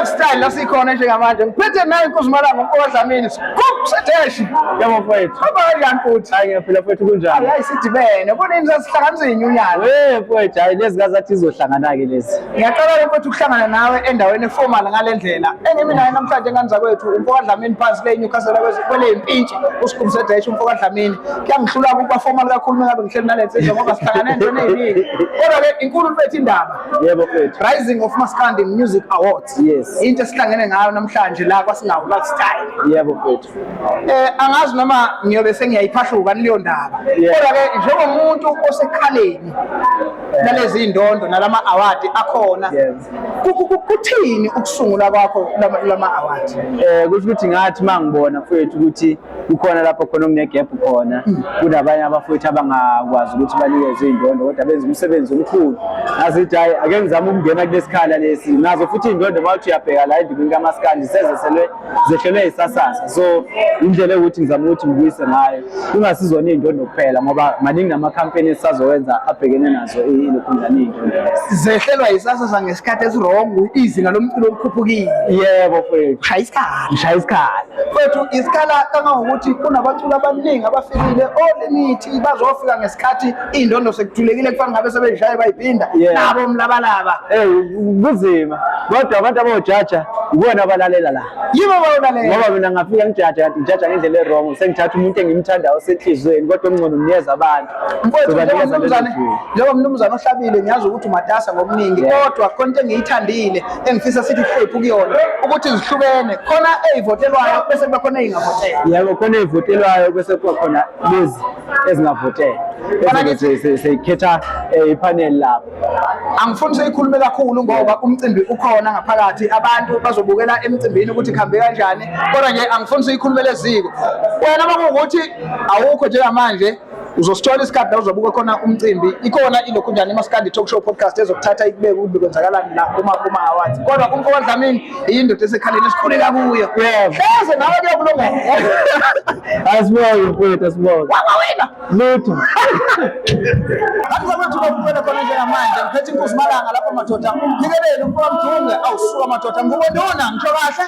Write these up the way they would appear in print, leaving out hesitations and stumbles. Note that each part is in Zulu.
Lifestyle lasikhona njengamanje ngiphethe naye inkuzmalanga uMfokaDlamini Scoop Seteshi yebo mfowethu kanjani futhi hayi ngiyaphila mfowethu kunjani hayi sidibene kunini sasihlanganisa inyunyana mfowethu hayi lezi ngazathi izohlangana ke lezi ngiyaqala mfowethu ukuhlangana nawe endaweni eformal ngale ndlela engimi naye namhlanje ngani kwethu uMfokaDlamini phansi le Newcastle kwele impintshi uScoop Seteshi uMfokaDlamini kuyangihlula ukuba formal kakhulu ngabe ngihleli nalensizwa ngoba sihlangane entweni eziningi kodwa ke inkulu mfethu indaba yebo mfowethu Rising of Maskandi Music Awards yes into esihlangene ngayo namhlanje la kwasingawo lifestyle yebo mfowethu angazi noma ngiyobe sengiyayiphahluka kuleyo ndaba kodwa ke njengomuntu osekhaleni nalezi indondo nalama award akhona kuthini ukusungula kwakho lama award kusho ukuthi ngathi mangibona mfowethu ukuthi kukhona lapho khona okune gap khona kunabanye abafowethu abangakwazi ukuthi banikeze indondo kodwa benza umsebenzi omkhulu ngazithi hayi ake ngizama ukungena kulesikhala lesi nazo futhi indondo mawuthi uyabheka la endibini kaMaskandi zehlelwe isasasa so indlela ukuthi ngizama ukuthi ngibuyise ngayo kungasizona indondo kuphela ngoba maningi namakhampani esisazowenza abhekene nazo ilokhundlani indondo zehlelwa isasasa ngesikhathi esirong izinga lomculo likhuphukile yebo mfowethu shaya isikhala mfowethu isikhala kangangokuthi kunabaculi abaningi abafikile olimithi bazofika ngesikhathi indondo sekuthulekile kufanele ngabe sebeyishaya bayiphinda nabo mlabalaba kuzima kodwa abantu abojaja ibona abalalela la yibo bawulalela ngoba mina ngafika ngijaja ngendlela erong sengithatha umuntu engimthandayo osenhlizweni kodwa engcono umnyeza abantu njengoba mnumzana ohlabile ngiyazi ukuthi umatasa ngokuningi kodwa konke engiyithandile engifisa sithi shape kuyona ukuthi zihlukene khona ezivotelwayo bese kuba khona ezingavotelwa yebo khona ezivotelwayo bese kuba khona lezi ezingavotelwa seyikhetha ipanel lapho angifuni seyikhulume kakhulu ngoba umcimbi ukhona ngaphakathi abantu bazobukela emcimbini ukuthi khambe kanjani kodwa nje angifuni seyikhulumele eziko wena makuwukuthi awukho njengamanje uzosithola isikhathi la uzobuka khona umcimbi ikhona ilokhunjani iMaskandi Talk Show podcast ezokuthatha ikubeke ukuthi kwenzakalani la kuma awards kodwa uMfokaDlamini indoda esekhaleni esikhuleka kuyo hleze nawe kuyokulunga asibonge mfowethu asibonge wawina lutho Akuzakwethu lokubona khona njengamanje ngiphethe inkuzmalanga lapha madoda umphikelela uMfowamdunge awusuka madoda ngubondona ngisho kahle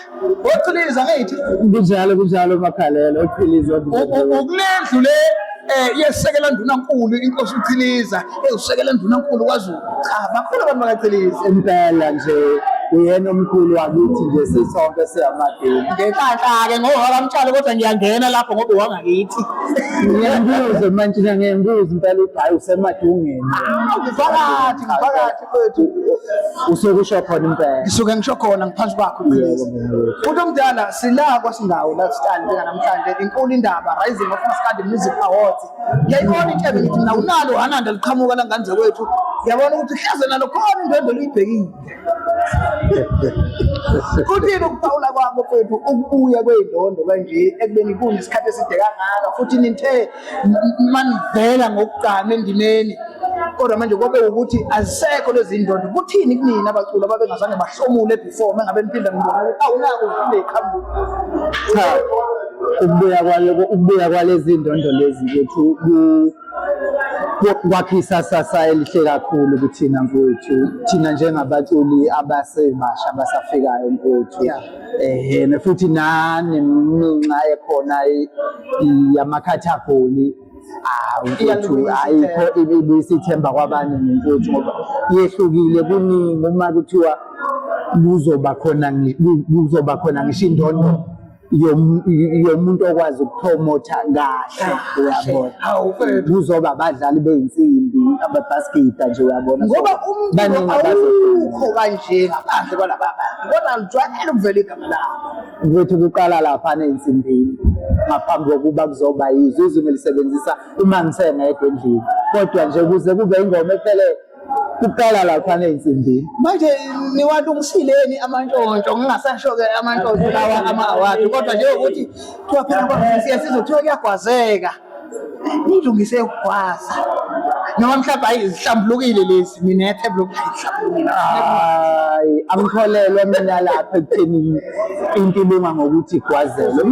oqhiliza ngithi kunjalo makhalelo oqhiliza ukulendlu le yesekela ndunankulu inkosi uChiliza usekela ndunankulu kwaZulu cha bakhulu abantu bakaChiliza impela nje uyena omkhulu wakithi nje sisonke siyamadeni ngenhlanhla ke ngoba bamtshalo kodwa ngiyangena lapho ngoba wangakithi ngiyambuza manje ngiyambuza impela uBhayi usemadungeni ngifakathi kwethu usokusho khona impela ngisuke ngisho khona ngiphansi kwakho uChiliza umuntu omdala sila kwasindawo lifestyle njengamhlanje inkulu indaba Rising of Maskandi Music Awards ngiyayibona into ngithi mina unalo hananda liqhamuka la ngane kwethu ngiyabona ukuthi hlaze nalo khona indondo luyibhekile kuthini ukuphawula kwakho kwethu ukubuya kweindondo kanje ekubeni kunesikhathi eside kangaka futhi nithe manivela ngokuqala endimeni kodwa manje kube ukuthi azisekho lezi indondo kuthini kunina abaculi ababengazange bahlomule before mengabe niphinda ngibona ukuthi awunako uphinde iqhamuka cha ukubuya kwalezi indondo lezi kwethu kwakhisa sasa elihle kakhulu kuthina mfowethu thina njengabaculi abasebasha abasafikayo mfowethu futhi neminxa ekhona yamakhathagoli mfowethu ayikho ibisithemba kwabanye mfowethu ngoba yehlukile kuningi uma kuthiwa kuzoba khona ngisho indondo yomuntu okwazi ukupromotha kahle uyabona kuzoba abadlali beyinsimbi ababasketa nje uyabona ngoba umntu awukho kanje ngaphandle kwalaba bantu kodwa lijwayele ukuvela igama lakho mfowethu kuqala lapha neyinsimbini ngaphambi kokuba kuzoba izwi ngilisebenzisa uma ngisengedwa endlini kodwa nje kuze kube ingoma ephelele kuqala lapha neyinsimbini manje niwalungisileni amantshontsho ngingasasho-ke amantshontsho lawa ama-award kodwa nje ukuthi kuthiwa phela sizothiwa kuyagwazeka nilungise ukugwaza noma mhlawumbe ayizihlambulukile lezi mina ethebula ukuthi hayi angikholelwa mina lapha ekutheni intiluma ngokuthi igwazelwe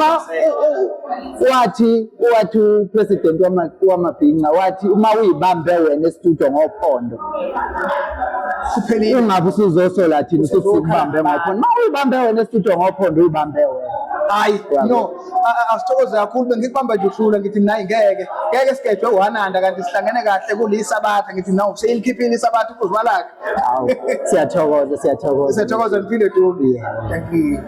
wathi upresident wamabhinqa wathi uma uyibambe wena estudio ngophondo kuphelile ungabe usuzosola thina sikubambe ngophondo uma uyibambe wena estudio ngophondo uyibambe wena hayi no asithokoze kakhulu bengikubamba nje uhlula ngithi nayi ngeke sigejwe uhananda kanti sihlangene kahle kulisabatha ngithi nawu seyikhiphile isabatha ukuzwa lakhe hawu siyathokoza mpilo Dumi thank you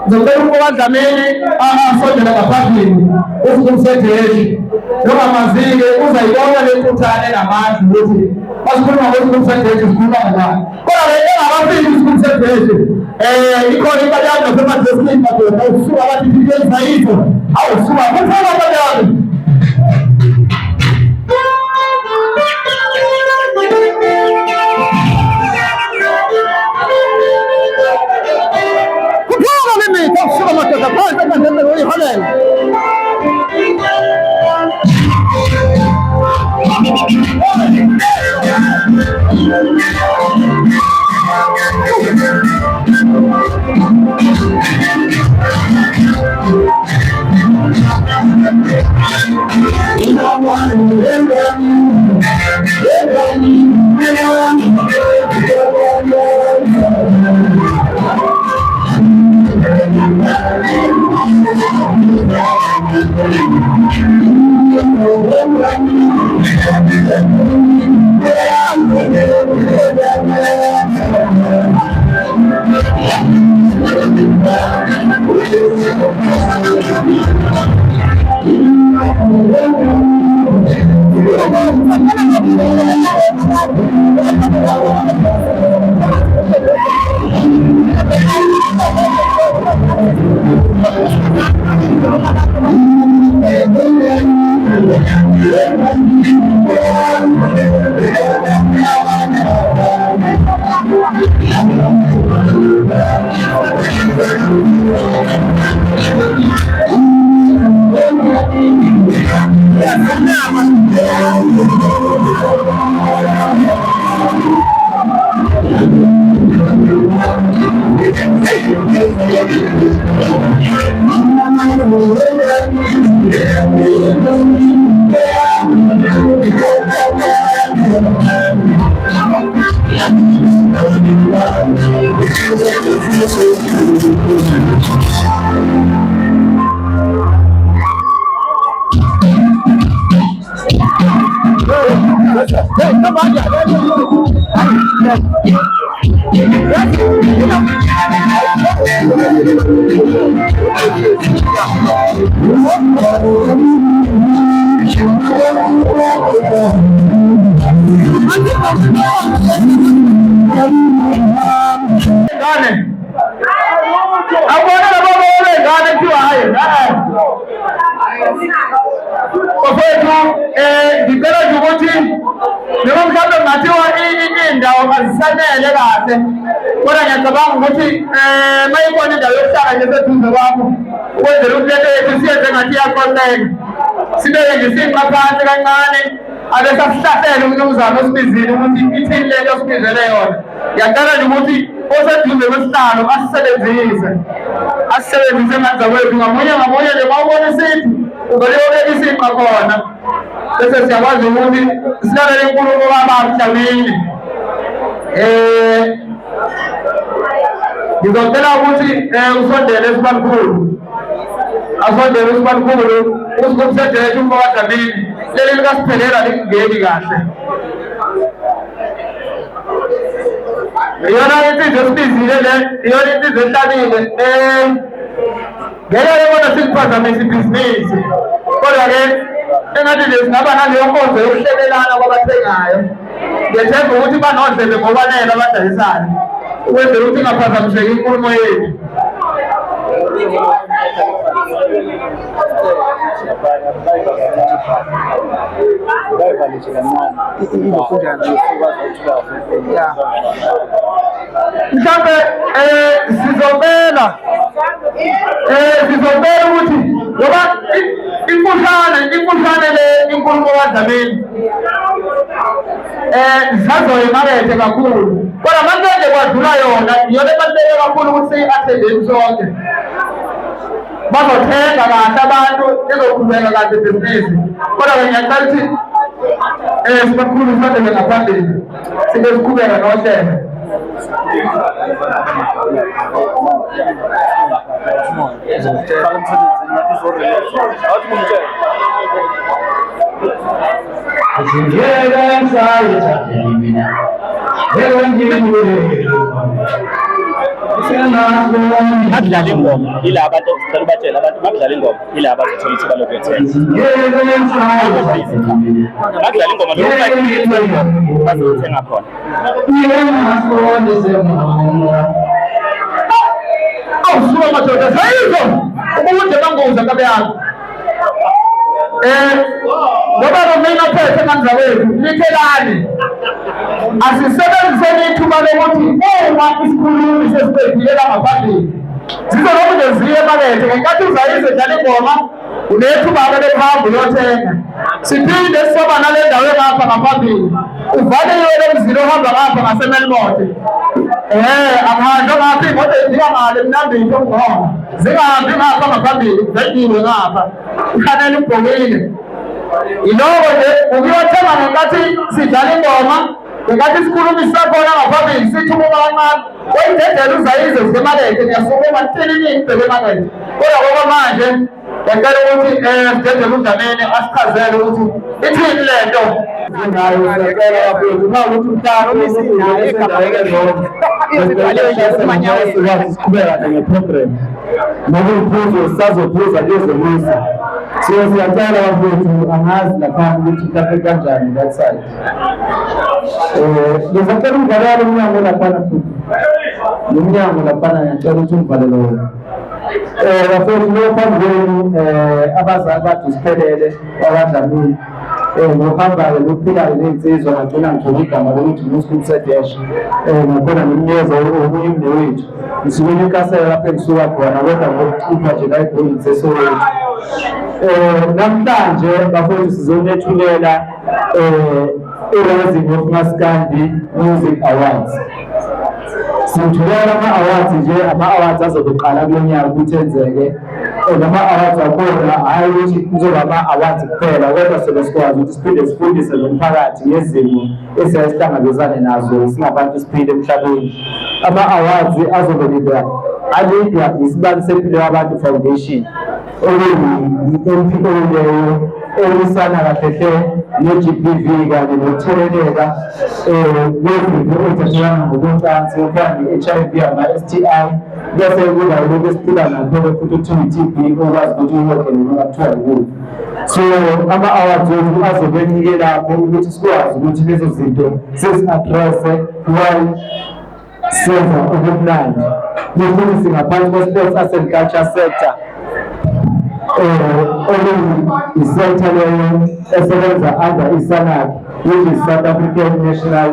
ngicela ukuba Dlamini asondele ngaphambili ufike umsetheshi nongamazike uzayibona le ntuthane namandla ukuthi basikhuluma ngokuthi umsetheshi sikhuluma ngani kodwa le engakafiki umsetheshi ikhona imali yami nasemadressini madoda usuka abathi iyenza yitho awusuka kuphela abanyalo Sure, I'm not going to put it in the way. Ngizocela ukuthi usondele esibakhulu asondele esibakhulu usikumsetheshi umfo kaDlamini leli likasiphelela lingeni kahle iyona insizwa esibizile le iyona insizwa ehlabile ngeke lebona sikuphazamise ibhizinisi kodwa-ke engathi nje singaba naleyo nkonzo yokuhlelelana kwabathengayo ngethemba ukuthi banodlebe ngobanele abadayisayo ukwenzela ukuthi ingaphazamiseki inkulumo yethu mhlambe sizobela ukuthi ngoba imfushane le inkulumo kaDlamini zazoyimakethe kakhulu kodwa manje kwadlula yona iyona ebaluleke kakhulu ukuthi siyi-attendeni sonke bazothenga kahle abantu izoqhubeka kahle ibhizinisi kodwa-ke ngiyacela ukuthi sibakhulu sisondele ngaphambili sibe siqhubeka nohlelo Ngeke Makudlala ingoma ila abantu okucela ubatshela abantu makudlala ingoma ila abazothola ithuba lokuyothenga. Makudlala ingoma lokho bazothenga khona. Awusuka madoda sayizo ubude bangoza kabe yakho. Ngoba mina phethe manje wethu lithelani. Asisebenziseni ithuba lokuthi uma isikhulumi sesibhedlela ngaphambili zizokuze ziye emakethe ngenkathi uzayize dlala ingoma unethuba lokuhamba uyothenga. Siphinde sisoba nale ndawo engapha ngaphambili uvale yona emzini ohamba ngapha ngaseMelmote. Amahanje ngapha imoto idika ngale mnambini ongona zingahambi ngapha ngaphambili zediwe ngapha ikhanela ubhokile. Iloko nje ukuyothenga ngenkathi sidlala ingoma ngenkathi isikhulumi sisakhona ngaphambili sithuma kancane oyidedela uzayize usemakethe ngiyasukuma ntilini ibheke emakethe. Kodwa ngoba manje ngicela ukuthi sidedele uDlamini asichazele ukuthi ithini lento ngayo ngicela bafethu uma ukuthi mhlawumbe sinayo esendaweni siqhubeka ngeprogram ngoba imphuzo sisazophuza lezomisa. Siyacela bafethu angazi lapha ukuthi mhlawumbe kanjani that side. Ngizocela umvalelo umnyango laphana futhi nomnyango laphana ngiyacela ukuthi umvalelo wona. Bafethu lophambili abazali bathi siphelele abadlamini ngohambayo lokuphilayo ney'nsizwa ngagcina ngithola igama lokuthi Muslim Sedesh ngakhona ngimnyeza omunye umnewethu ngisuke enkasela lapho engisuka khona kodwa ngokuchithwa nje la eGoli Soweto. Namhlanje bafethu sizonethulela i-Rising of Maskandi Music Awards. Sithulela ama-awards nje ama-awards azokuqala kulo nyaka ukuthi enzeke. Lama-awards akhona hhayi ukuthi kuzoba ama-awards kuphela kodwa sobe sikwazi ukuthi siphinde sifundise nomphakathi ngezimo esiyasihlangabezane nazo singabantu siphile emhlabeni. Ama-awards azobe alidwa isibani sempilo yabantu foundation okuyi-NPO leyo elisana kahle ne-GBV kanye nokutheleleka kwezifo ezithathelana ngokocansi okufana ne-HIV ama-STI bese kuba yilokhu esiphila nakho futhi kuthiwa i-TB okwazi ukuthi uyoke noma kuthiwa yikuphi. So ama-awards wethu azobe enike lapho ukuthi sikwazi ukuthi lezo zinto sezi-address-e while senza ubumnandi. Futhi singaphansi kwe-Sports Arts and Culture Sector i-sector leyo esebenza under iSANAC which is South African National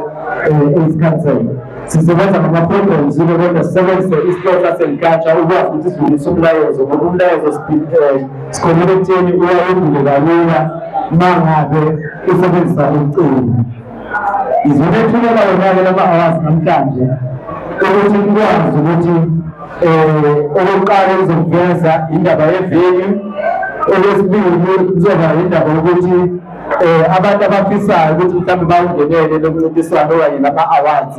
AIDS Council. Sisebenza ngama-programs kodwa sisebenzise i-Sports Arts and Culture ukwazi ukuthi sidlulise umlayezo ngoba umlayezo sikhonektheni uyawudlule kalula uma ngabe usebenzisa umculo. Izonethulela yona-ke lama-awards namhlanje ukuthi ukwazi ukuthi okokuqala izokuveza indaba ye-venue. Okwesibili kuzoba indaba yokuthi abantu abafisayo ukuthi mhlawumbe bawungenele lo mncintiswano okanye lama-awards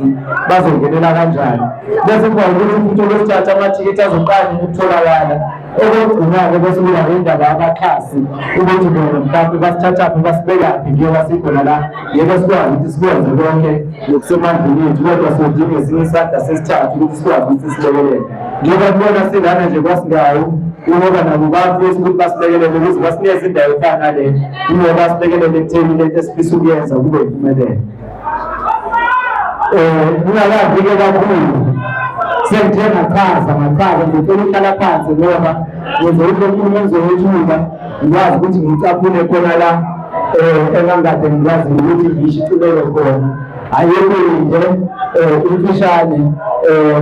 bazongenela kanjani. Bese kuba ukuthi futhi okwesithathu amathikithi azoqala ukutholakala. Okugcina-ke bese kuba indaba yabaxhasi ukuthi bona mhlawumbe basithathaphi basibekaphi njengoba sikhona la yeke sikwazi ukuthi sikwenze konke ngokusemandleni ethu kodwa sodinga esinye isandla sesithathu ukuthi sikwazi ukuthi silekelele. Njengoba kubona silana nje kwasindawo ngoba nabo bafisa ukuthi basilekelele ukuze basinikeze indawo efana nale ngoba basilekelele ekutheni lento esifisa ukuyenza kube yimpumelelo. Ngingakabi-ke kakhulu sengithe ngachaza ngicela ukuhlala phansi ngoba ngenze ukhulume engizowethula ngikwazi ukuthi ngicaphule khona la engangade ngikwazi ukuthi ngiyishicilele khona. Ayikho nje imfishane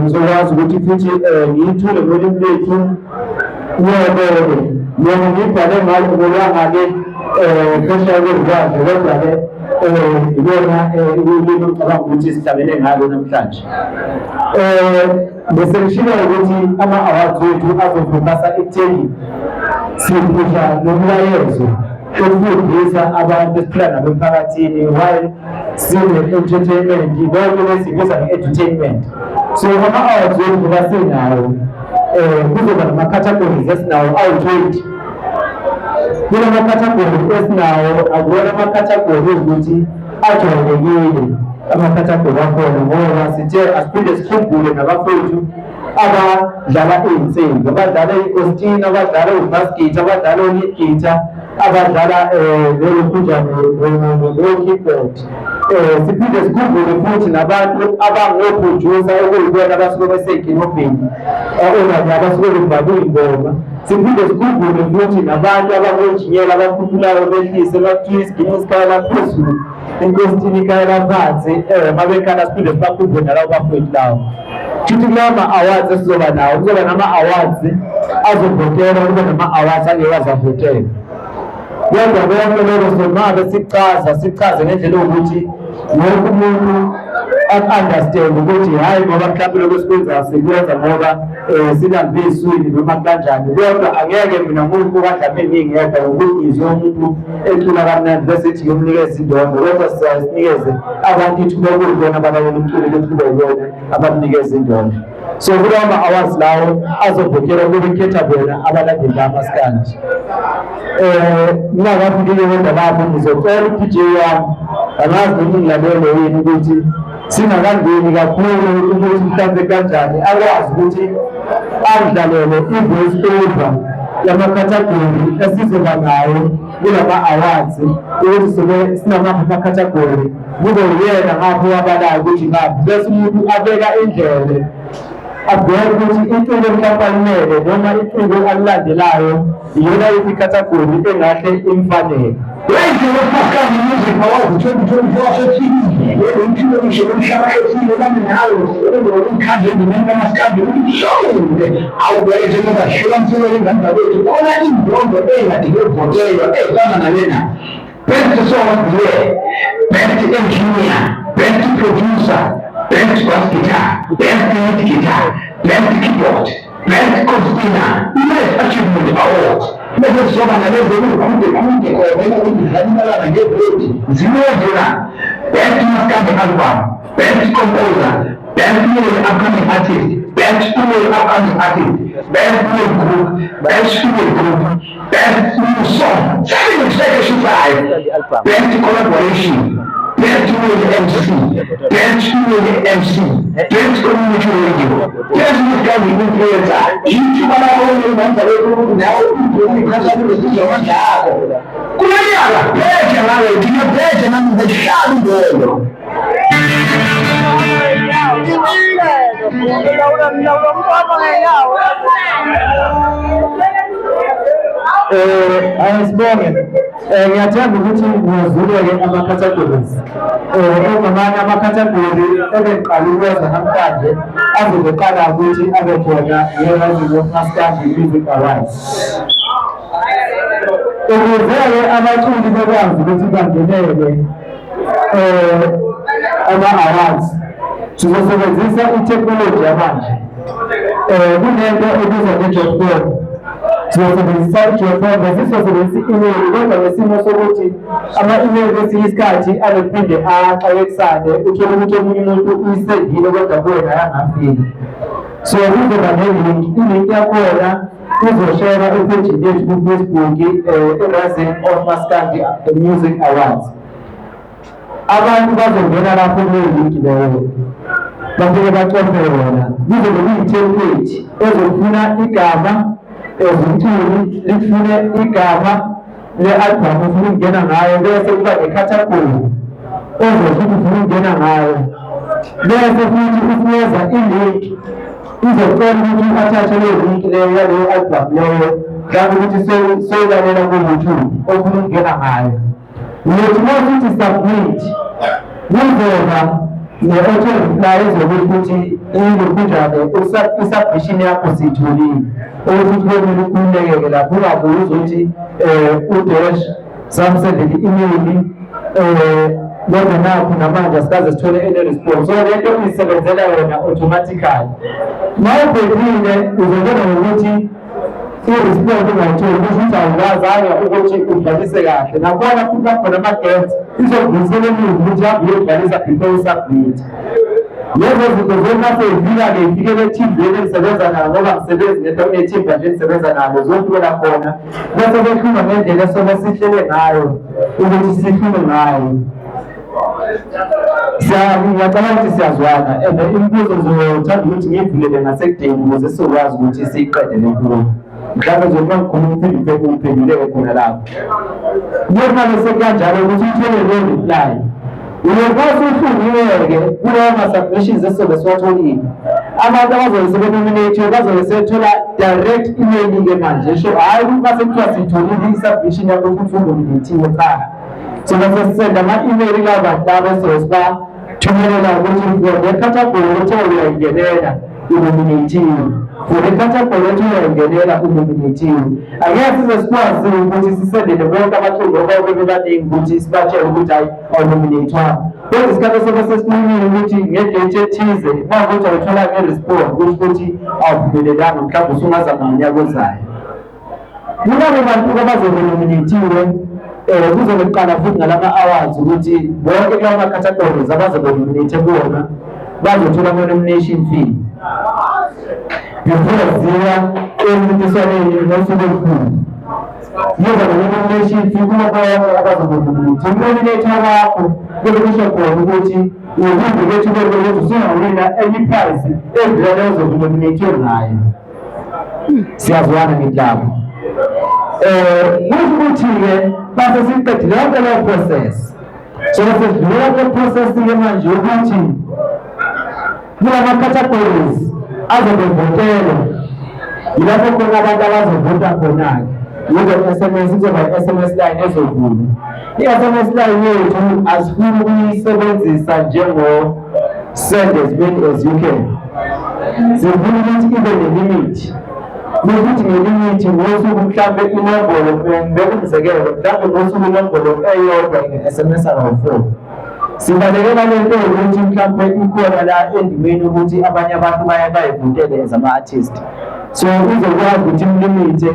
ngizokwazi ukuthi futhi ngiyithule ngolimi lethu ngiyebeke yona ngibhale ngalo ngolwanga-ke phesheya kwezilwandle kodwa-ke iyona ulimi ngicabanga ukuthi sihlangene ngalo namhlanje. Bese ngishilo ukuthi ama-awards wethu azofokasa ekutheni siphusha nomlayezo ukufundisa abantu esiphila nabo emphakathini while sine-entertainment konke lesibiza nge-entertainment. So ama-awards wethu ngoba sinawo kuzoba nama-categories esinawo awu-20. Kulama-category esinawo akuwona ama-category ukuthi ajwayelekile ama-category akhona ngoba sithe asiphinde sikhumbule nabafowethu abadlala iy'nsimbi, abadlala i-Austin, abadlala i-basket, abadlala o-lead abadlala lelokhunjane no-keyboard. Siphinde sikhumbule futhi nabantu abangoproducer okuyibona abasuke besey'kinobheni okanye abasuke bebhale iy'ngoma. Siphinde sikhumbule futhi nabantu abangonjiniyela abakhuphulayo behlise bakuthiwa isiginci sikhala phezulu, inkositini ikhala phansi, mabekhala siphinde sibakhumbule nalabo bafowethu lawo. Futhi kulawo ma-awards esizoba nawo, kuzoba nama-awards azovotelwa, kube nama-awards angeke azavotelwa. Kodwa konke lokho somabe sichaze ngendlela yokuthi wonke umuntu ak-understand ukuthi hhayi ngoba mhlawumbe lokho sikwenzayo sikwenza ngoba silambe ey'swini noma kanjani, kodwa angeke mina ngumuntu kaDlamini ngedwa ngokuthi ngizwe umuntu ecula kamnandi bese sithi ngimnikeze indondo, kodwa sinikeze abantu ithuba okuyibona abalalela umculo bethuba yibona abamnikeza indondo. So kulawo ma-awards lawo azovotelwa kube khetha bona abalandeli bamaskandi. Ngingakafikile kodwa lapho ngizocela u-DJ wami, angazi noma ngilalele yini ukuthi singakangeni kakhulu ukuthi mhlampe kanjani akwazi ukuthi angidlalele i-voice over yama-category esizoba nayo kulama-awards, ukuthi sobe sinama-category kube uyena ngapho wabalayo ukuthi ngaphi, bese umuntu abeka indlebe abheke ukuthi iculo mhlafanele noma iculo alilandelayo iyona yiphi category engahle imfanele. Best producer, best bass guitar, best lead guitar, best keyboard, best container, best achievement awards. Best soba na leo kumbe kwa wena unidhalina na ngebreak. Zimeweza best maskandi album, best composer, best male upcoming artist, best female upcoming artist, best male group, best female group, best new song, 7 best collaboration. Best MC, best MC, best community radio, best musical influencer. YouTube anaona mambo yetu na ndio kaza ndio wao. Kuna yala, pesa nawe, kile pesa na mshahara ndio. Ayisibonge, ngiyathanda ukuthi ngizuleke ama-categories. Okungamanye ama-category ebeqala ukwenza namhlanje azobeqala ukuthi abe khona ngerazini of-Maskandi Music Awards. Ukuze-ke abaculi bekwazi ukuthi bangenele ama-awards, sizosebenzisa i-technology yamanje. Kunento ebizwa nge-job form. Sizosebenzisa i-job form, besizosebenzisa i-email, kodwa ngesimo sokuthi ama-email kwesinye isikhathi abephinde axakekisane, uthole ukuthi omunye umuntu uyisendile kodwa kuwena yangafiki. So kuzoba ne-link, i-link yakhona izoshera epejini yethu ku-Facebook eRising of Maskandi Music Awards. Abantu bazongena lapho kuleyo-link leyo bafike bacofe yona, kuzobe kuyi-template ezofuna igama ezithini, lifune igama le-album ufuna ukungena ngayo, bese kuba ne-category ozofuthi ufuna ukungena ngayo, bese futhi ufuza i-link izocela ukuthi u-attach leyo link leyo yaleyo album leyo, kanti ukuthi soyilalela ku-YouTube ofuna ukungena ngayo. Lethu masithi submit, kuzoba ne-auto-reply ezobe futhi ilokhunjane i-submission yakho siyitholile, ukuthi kumele ukhululeke lapho ungabuza ukuthi u-dash samsendele i-email kodwa nakho namanje asikaze sithole any response. So lento isebenzela yona automatically. Mawubhekile uzobona ngokuthi i-response ungayitholi ukuthi awukazanga ukuthi ubhalise kahle. Nakhona futhi bakhona ama-gaps izokuvusela emuva ukuthi hambe uyobhalisa before usubmit. Lezo zinto zonke seyifika-ke ifikele ethivini engisebenza nalo, ngoba ngisebenzi ngento kunethimba nje engisebenza nalo, zofikela khona bese bekhuluma ngendlela esobe sihlele ngayo ukuthi sihlume ngayo. Ngiyacabanga ukuthi siyazwana and imibuzo ngizothanda ukuthi ngiyivulele ngasekudeni ukuze sizokwazi ukuthi siyiqede le nkulumo. Mhlawumbe njengoba ngikhuluma uphinde uphenduleke khona lapho. Kuyofanele sekanjalo ukuthi uthole le reply. Uyakwazi ufungiweke kuleyo ma-submissions esobe siwatholile. Abantu abazobe sebenominate bazobe sebethola direct email-ke manje esho hhayi ukuthi mase kuthiwa siyitholile i-submission yakho futhi undominathiwe cha. So basesisenda ama-email labantu laba esobe sibathumelela ukuthi for the category ethiwa uyayingenela unominathiwe. For the category ethiwa uyayingenela unominathiwe. Angeke size sikwazi ukuthi sisendele bonke abathungo bonke bebaningi ukuthi sibatshele ukuthi hayi awunominathiwanga. Kodwa isikhathi sobe sesinqinile ukuthi ngedate ethize uma ukuthi awuthola nge-response kusho ukuthi awuvumelelanga mhlawumbe usungazama ngonyaka ozayo. Kulabo bantu abazobe nominathiwe kuzobe kuqala futhi ngalama-awards ukuthi bonke kulawo ma-categories abazobe nominate kuwona bazothola ama-nomination fee. Ngifuna emncintiswaneni nosuku olukhulu. Yenza nomination fee kuma bonke abazobe nominate. Unominator wakho kuyobe kusho khona ukuthi ubude bethu ukuthi usungawina any prize edlala ozobe nominate ngayo. Siyazwana ngihlaba. Ukuthi-ke base siqedile yonke leyo process. So sesidlula le process-ke manje ukuthi kulama-categories azobe votelwa. Yilapho khona abantu abazovota khona-ke. Yizo SMS izoba i-SMS line ezovulwa. I-SMS line yethu asifuni ukuyisebenzisa njengo-send as many as you can. Sifuna ukuthi ibe ne-limit. Nokuthi ngelimithi ngosuku mhlawumbe inombolo bekumzekelo mhlawumbe ngosuku inombolo eyodwa nge-SMS abawu-4. Sibalekela le nto ukuthi mhlawumbe ikhona la endimeni ukuthi abanye abantu baye bayivotele as ama-artist. So uzokwazi ukuthi imlimite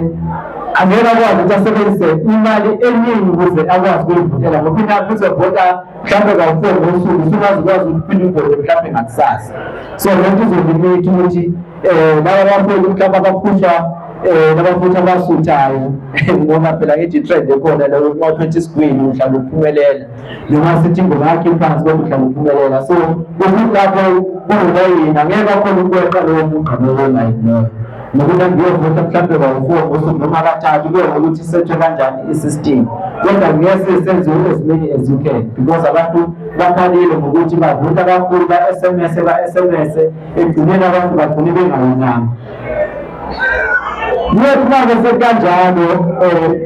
angeke akwazi ukuthi asebenzise imali eningi ukuze akwazi ukuyivotela ngoba inani uzovota mhlawumbe kawu-4 ngosuku usungazikwazi ukuthi uphinde uvote mhlawumbe ngakusasa. So lento izolimita ukuthi laba bafowethu mhlawumbe abaphusha nabafuthi abasuthayo ngoba phela ngithi i-trend ekhona leyo uma 20 screen mhlawumbe uphumelela noma sithi ingoma yakhe iphansi kodwa mhlawumbe uphumelela. So ukuthi lapho kungulayini angeke akhona ukweqa lowo muntu ongayibona nokuthi ngiyovota mhlawumbe bawu-4 ngosuku noma kathathu kuye ngokuthi isethwe kanjani i-system. Kodwa ngeke senze as many as you can because abantu bakhalile ngokuthi bavota kakhulu ba-SMS ekugcineni abantu bagcine bengawinanga. Kuye sekanjalo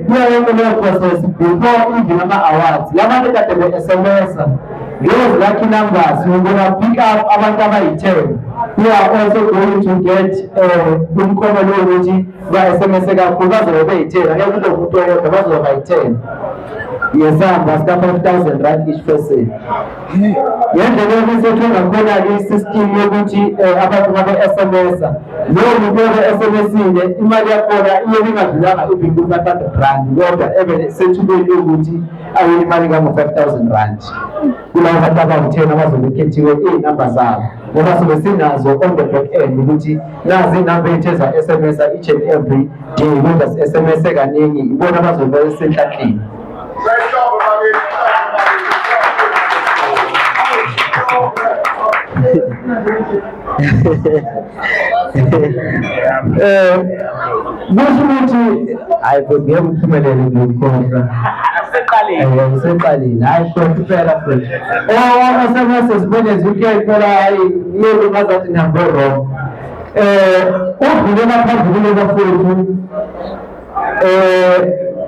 kuyo yonke leyo process before even ama-awards labantu kade be-SMS-a those lucky numbers we're gonna pick up abantu abayi-10. We are also going to get umklomelo wokuthi ba-SMS kakhulu bazobe beyi-10 angeke kube umuntu oyedwa bazobe bayi-10 yesamba sika-5,000 rand each person. Ngendlela yokusethwe ngakhona-ke i-system yokuthi abantu babe-SMS-a lowo muntu obe-SMS-ile imali yakhona iye ingadlulanga even ku-500 rand kodwa ebe sethubeni yokuthi awine imali kango-5,000 rand kulabo bantu abawu-10 abazobe bekhethiwe iy'namba zabo ngoba sobe sinazo on the back end ukuthi nazi iy'namba ey'the za-SMS-a each and every day kodwa si-SMS-e kaningi ibona abazobe besenhlanhleni. Kusho ukuthi hayi ngeke uphumelele ngikhohlwa useqalile hayi kuphela futhi SMS as you can phela hayi yebo ngazathi number wrong udlulela phambili bafowethu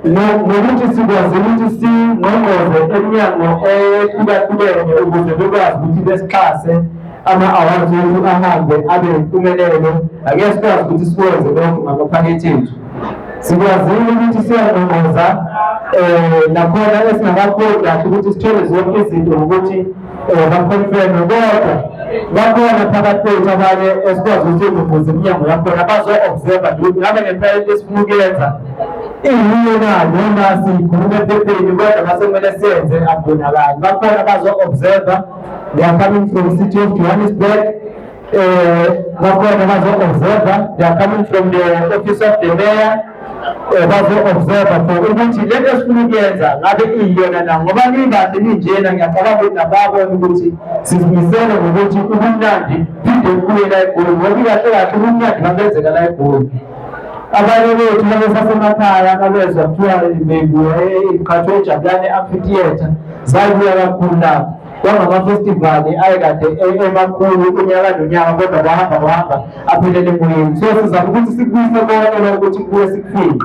nokuthi sikwazi ukuthi singqongqoze eminyango ehlukahlukene ukuze bekwazi ukuthi besixhase ama-awards wethu ahambe abe yimpumelelo. Angeke sikwazi ukuthi sikwenze lokho ngamaphakethe ethu. Sikwazile ukuthi siyangqongqoza nakhona esingakakhoni kahle ukuthi sithole zonke izinto ngokuthi baconfirme kodwa bakhona phakathi kwethu abanye esikwazi ukuthi ngumbuze iminyango yakhona bazo-observa ukuthi ngabe ngempela into esifuna ukuyenza iyiyona noma siyikhulume ephepheni kodwa ngase kumele siyenze akubonakali. Bakhona bazo-observa, they are coming from city of Johannesburg. Bakhona bazo-observa, they are coming from the office of the mayor. bazo-observa for ukuthi lento esifuna ukuyenza ngabe iyona na, ngoba ningahle ninjena ngiyacabanga ukuthi nababona ukuthi sizimisele ngokuthi ubumnandi phinde kubuye la eGoli, ngoba kahle kahle ubumnandi bangenzeka la eGoli. Abanye bethu labesasemakhaya abezwa kuthiwa imkhathi weJabulane Amphitheatre zabuya kakhulu lapho, kwangamafestivali ayekade emakhulu unyaka nonyaka, kodwa kwahamba aphelele emoyeni. So sizama ukuthi sikubuyise konke ukuthi kubuye sikufike.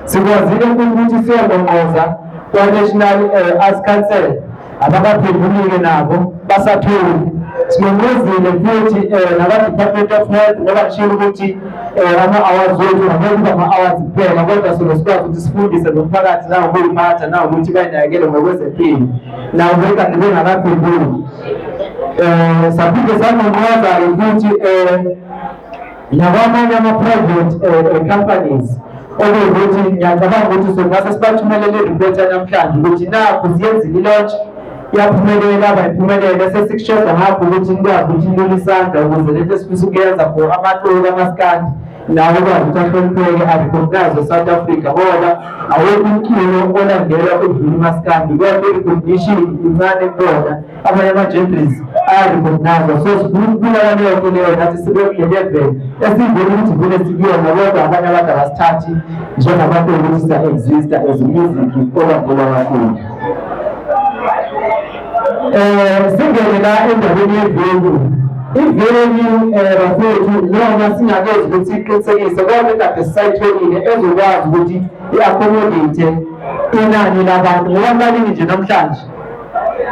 Sikwazile ukuthi siyongqongqoza kwa-National Arts Council, ababaphendulile nabo basatholi. Sinongozile futhi naba-Department of Health ngoba kutshilo ukuthi ama-awards wethu angeke ama-awards kuphela, kodwa sikwazi ukuthi sifundise nomphakathi nangokuyiphatha nangokuthi bayinakekele ngokwezempilo nawo bekade bengakaphenduli. Saphinde sanongqoza-ke futhi nakwamanye ama-private companies okuyukuthi ngiyacabanga ukuthi songase sibathumelele i-report yanamhlanje ukuthi nakhu siyenzile i-launch yaphumelela, bayiphumelele, sesikushoda ngapho ukuthi nikwazi ukuthi nilule isandla ukuze lento esifisa ukuyenza for amaxuku amaskandi nawo ukwazi ukuthi ahlonipheke, arecognize eSouth Africa, ngoba awekho umculo olandelwa udlula umaskandi, kodwa i-recognition incane kubona. Abanye ama-genres ayarecognize. So sifuna ukubulala leyo nto leyo nathi sibe kule level esivele ukuthi vele sikuyona, kodwa abanye abantu abasithathi njengabantu ukuthi siya-exista as music olandelwa kakhulu. Singene la endabeni yevenue. Ivenue bafowethu noma singakwazi ukuthi siqinisekise konke kade sisayitholile ezokwazi ukuthi i-accommodate inani labantu, ngoba malini nje namhlanje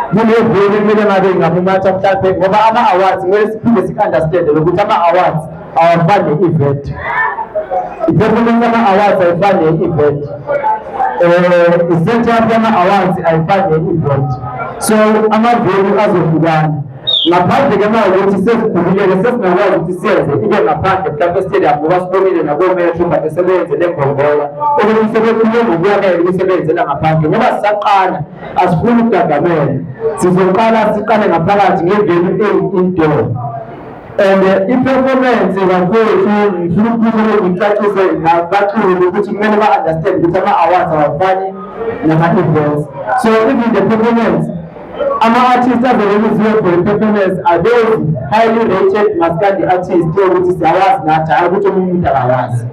kule venue kumele ngabe ngamumatha mhlawumbe, ngoba ama-awards kumele siphinde sik-understande ukuthi ama-awards awafani ne-event. I-performance yama-awards ayifani ne-event. I-setup yama-awards ayifani ne-event. So ama-venue azohlukana. Ngaphandle kema-ukuthi sesikhululeke sesingakwazi ukuthi siyenze ibe ngaphandle mhlawumbe estadium, ngoba sibonile nako-Metro kade sebeyenzele eNgqongqola ukuthi sebekhulume ngokwanele ukuthi sebeyenzela ngaphandle, ngoba sisaqala asifuni ukugagamela. Sizoqala siqale ngaphakathi ngevenue eyi-indoor. And i-performance bafowethu ngifuna ukukhuluma ngicacise nabaculi ukuthi kumele ba-understand ukuthi ama-awards awafani nama-events. So even the performance, ama-artists azolenziwe for i-performance are those highly rated maskandi artists ukuthi siyawazi nathi, hayi ukuthi omunye umuntu akawazi,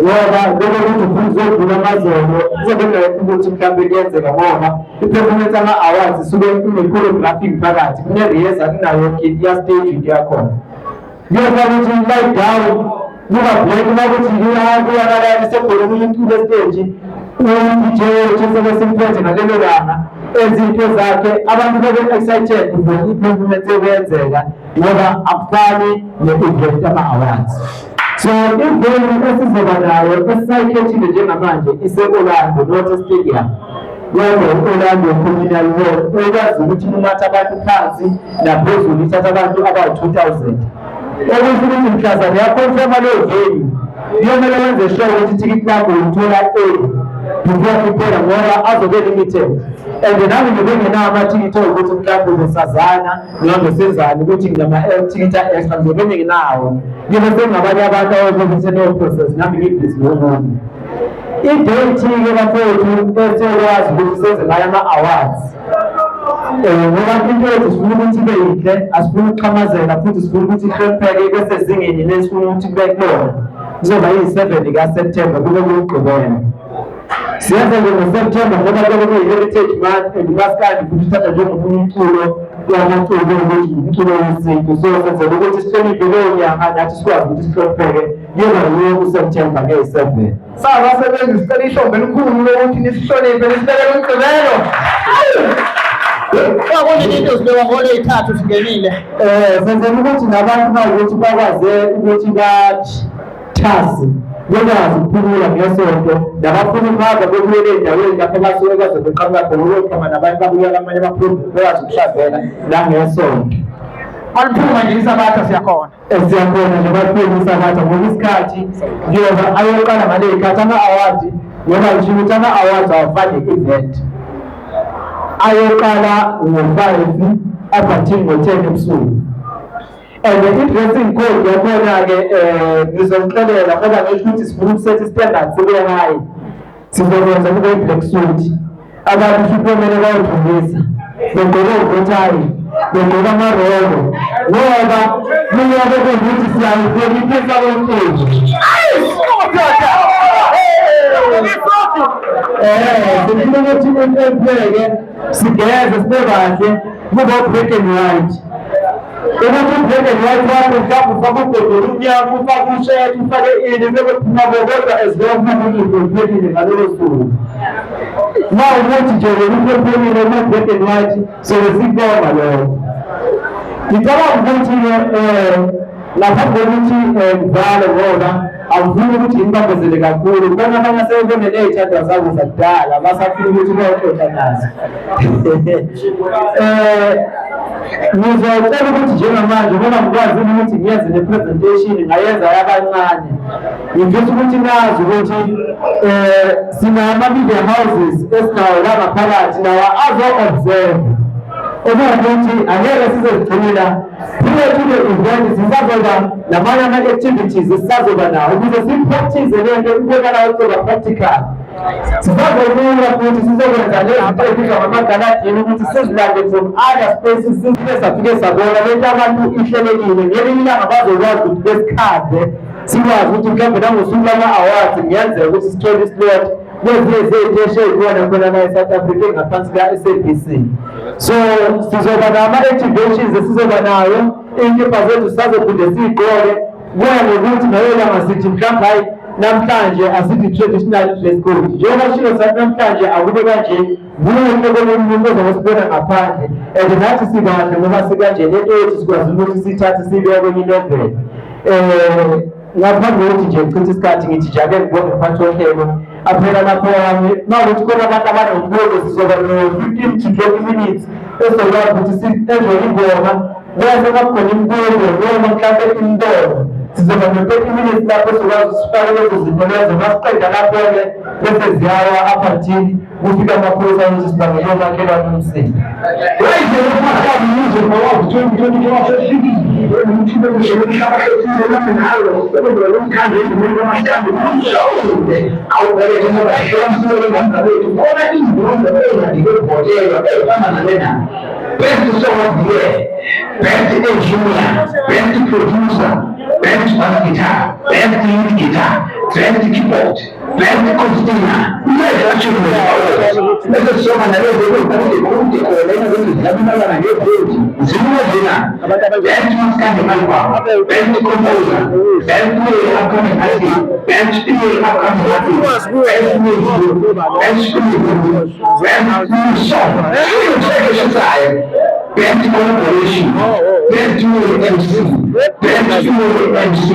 ngoba beke ukuthi ufuna uzodlula amazolo uzobengekho ukuthi mhlawumbe kuyenzeka, ngoba i-performance ama-awards isuke ine-choreographic phakathi, kune-rehearsal, kunayo kit ya-stage into yakhona. Ngiyakwazi ukuthi light down kuba black ukuthi kuyakalani sekhona omunye umculo estage, uDJ wethu sebesimphethe ngalelo langa enza into zakhe, abantu bebe-excited for i-performance eyenzeka, ngoba akufani ne-event ama-awards. So ivenue esizoba nayo esisayikhethile njengamanje ise-Orlando North Stadium, Orlando Communal Hall, ekwazi ukuthi imumatha abantu phansi naphezulu, ithatha abantu abayi-2000. Okusho ukuthi mhlazane yakhonfirma leyo venue kuyomele wenze sure ukuthi ithikithi lakho ulithola before kuphela, ngoba azobe limited. And nami ngibengenawo amathikithi okuthi mhlawumbe uzosazana noma senzani ukuthi ngama-ticket extra, ngizobe nginawo, ngibe sengabanye abantu abazobe process nami ngibhizi ngomunye. I-date-ke bafowethu esiyokwazi ukuthi senze ngayo ama-awards, ngoba into yethu sifuna ukuthi ibe yinhle, asifuna ukuxhamazela futhi sifuna ukuthi ihlonipheke bese zingeni lesifuna ukuthi kube kulona. Kuzoba yi-7 kaSeptember kube kuyigqibela. Siyenza nje ngoSeptember ngoba kube kuyi-Heritage Month and umaskandi futhi uthatha njengomunye umculo wamaculo ukuthi umculo wesintu. So senzela ukuthi sihloniphe leyo nyanga nathi sikwazi ukuthi sihlonipheke kuyoba yiyo kuSeptember ngeyi-7. Sabasebenzi sicela ihlombe elikhulu lokuthi nisihloniphe nisibekele umgqibelo. Kwakona into zibekwa ngole ey'thathu singenile. Senzela ukuthi nabantu bakuthi bakwaze ukuthi bathasi bekwazi ukuphumula ngesonto, nabafuna ukuhamba bekuyele ey'ndaweni lapho basuke bazobeqhamuka khona ukuyoxhuma nabantu babuyela amanye ama-province bekwazi ukuhlazela nangesonto. Maliphuma nje isabatha siyakhona. Siyakhona nje baliphuma isabatha ngoba isikhathi njengoba ayoqala ngale y'khathi ama-awards, ngoba ngisho ukuthi ama-awards awafani ne-event. Ayoqala ngo-5 aphathini ngo-10 ebusuku. and i-dressing code yakhona-ke ngizomxelela ngoba ngisho ukuthi sifuna ukusetha i-standard sibe high, sizokwenza kube i-black suit. Abantu futhi kumele bayodlulisa begqoke ubothayi, begqoke amarolo ngoba kuyobe kuwukuthi siyayibheka impesa yomfeji. Sifuna ukuthi empheke sigeze sibe kahle kube black and white. Ukuthi black and white wakho mhlawumbe ufake ubhedela umnyama, ufake usheti, ufake ini, bebe phuma kodwa ezibophelile ngalolo suku. Ma ukuthi nje ukuphelile black and white sokuzibona lokho. Ngicabanga ukuthi laphambi kokuthi ngivale ngoba awufuni ukuthi ngibambezele kakhulu, kukhona abanye asebebone ney'thanda zabo zakudala basafuna ukuthi bayoxoxa nazo. Ngizocela ukuthi njengamanje ngoba ngikwazile ukuthi ngiyenze le-presentation ngayenza yabancane, ngifisa ukuthi nazi ukuthi sinama-media houses esinawo la ngaphakathi nawo azo-observe ukuthi angeke sizozigcinela prior to the event sisazoba namanye ama-activities esisazoba nawo ukuze sipractice lento ibonakala ukuba practical. Sisazobuya futhi sizokwenza lezinto ezibizwa ngamagaladieni ukuthi sizilande from other spaces size safike sabona lento abantu ihlelekile ngelinye ilanga bazokwazi ukuthi besikhade sikwazi ukuthi mhlawumbe nangosuku lama-awards ngiyenzeka ukuthi sithole islot kwezinye zey'teshi ey'khona khona la e-South Africa engaphansi ka-SABC. So sizoba nama-activations esizoba nayo, iy'nkimba zethu sisazophinde siy'gqoke kuya ngokuthi ngalo langa sithi mhlawumbe hayi namhlanje asithi traditional dress code. Njengoba shilo sathi namhlanje akube kanje, buye kolunye umuntu ozosibona ngaphandle and nathi sikahle ngoba sikanje lento yethu sikwazi ukuthi siyithathe siyibeke kwenye inoveli. Ngaphambi kokuthi nje ngichithe isikhathi ngithi jake ngibonge mphathi wohlelo aphela lapho wami mawukuthi khona abantu abanombuzo sizoba no-15 to 20 minutes esizokwazi ukuthi si-enjoy ingoma bese kakhona imibuzo noma mhlawumbe imibono sizoba no-30 minutes lapho esizokwazi sifake lezo zinto lezo masiqeda lapho-ke bese ziyawa up until kufika amaphoyisa ukuthi sibangele omakhelwane umsindo. Best song of the year, best engineer, best producer, best bass guitar, best lead guitar, best keyboard, best container. Yes, actually, best song and best mascot album, best composer, best upcoming artist, best upcoming artist, best music, best new song. Best collaboration, best dual MC, best dual MC,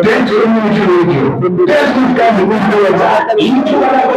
best community radio, best kind of influencer. Each one of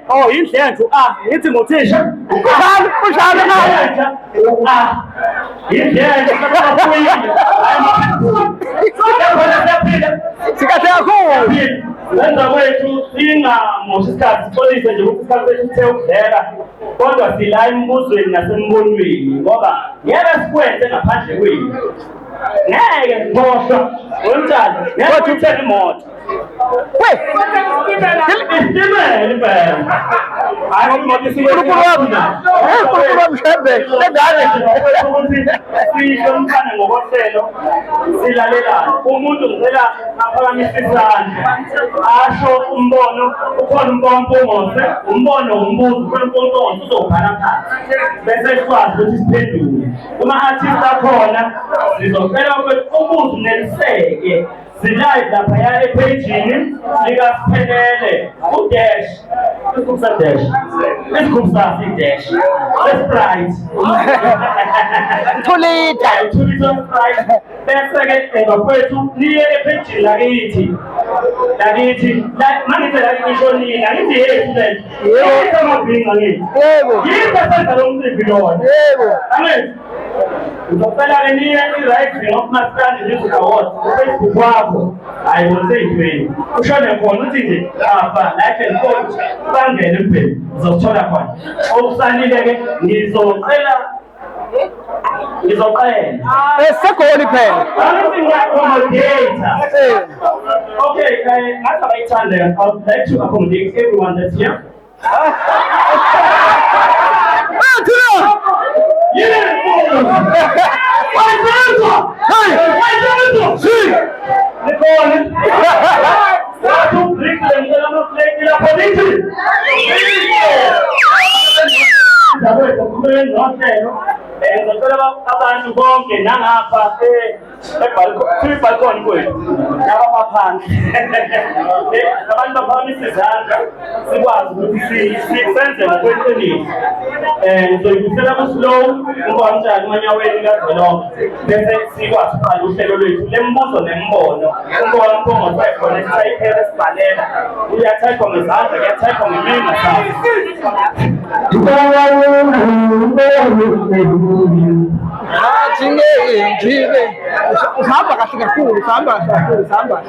Oh, indlela ngithi ngothisha kushalo sikahle kakhulu wenza kwethu singamoshi isikhathi sixolise nje ukuthi isikhathi sethu sithe ukudleka kodwa sila embuzweni nasembonweni ngoba ngeke sikwenze ngaphandle kwenu ngeke ngikhohlwa wemntana ngeke uyithele imoto isitimela impela hayi imoto sihloniphane ngokohlelo silalelane umuntu ngicela aphakamisa isandla asho umbono ukhona umpompomose umbono umbuzo ukhona umpompomose uzobhala phansi bese sikwazi ukuthi siphendule kuma-artist akhona sizocela ukuthi ubuzo neliseke zilive laphaya ephejini likasiphelele udash isigubhu sa-dash isigubhu saso i-dash le-sprite 2 liter Sprite bese-ke bakwethu niye ephejini lakithi mangithi lakithi ngisho nini angithi yethu lento yethu amabhinga ngithi yitho senza lo mcimbi lona angithi uzocela-ke niye i-right of maskandi music awards kufacebook wakho hayi wonseyithweni ushone khona uthi nje apha like and coach bangene kuphela uzokuthola khona okusalile-ke ngizocela segoli phela angithi ngiya-accommodate okay ngathi abayithande I would like to accommodate everyone that's here abantu bonke nangapha kwi-balcony kwethu nabaphansi abantu baphakamisa izandla sikwazi ukuthi senze ngokweqiniso ngizoyibusela ku-slow umbamtshani umanyaweni kazwelonke bese sikwazi ukuqala uhlelo lwethu lembuzo nembono umbona mphongo sayikhona esisayiphela esibhalela uyathayikhwa ngezandla kuyathayikhwa ngeminga sayo uhamba kahle kakhulu uhamba kahle kakhulu uhamba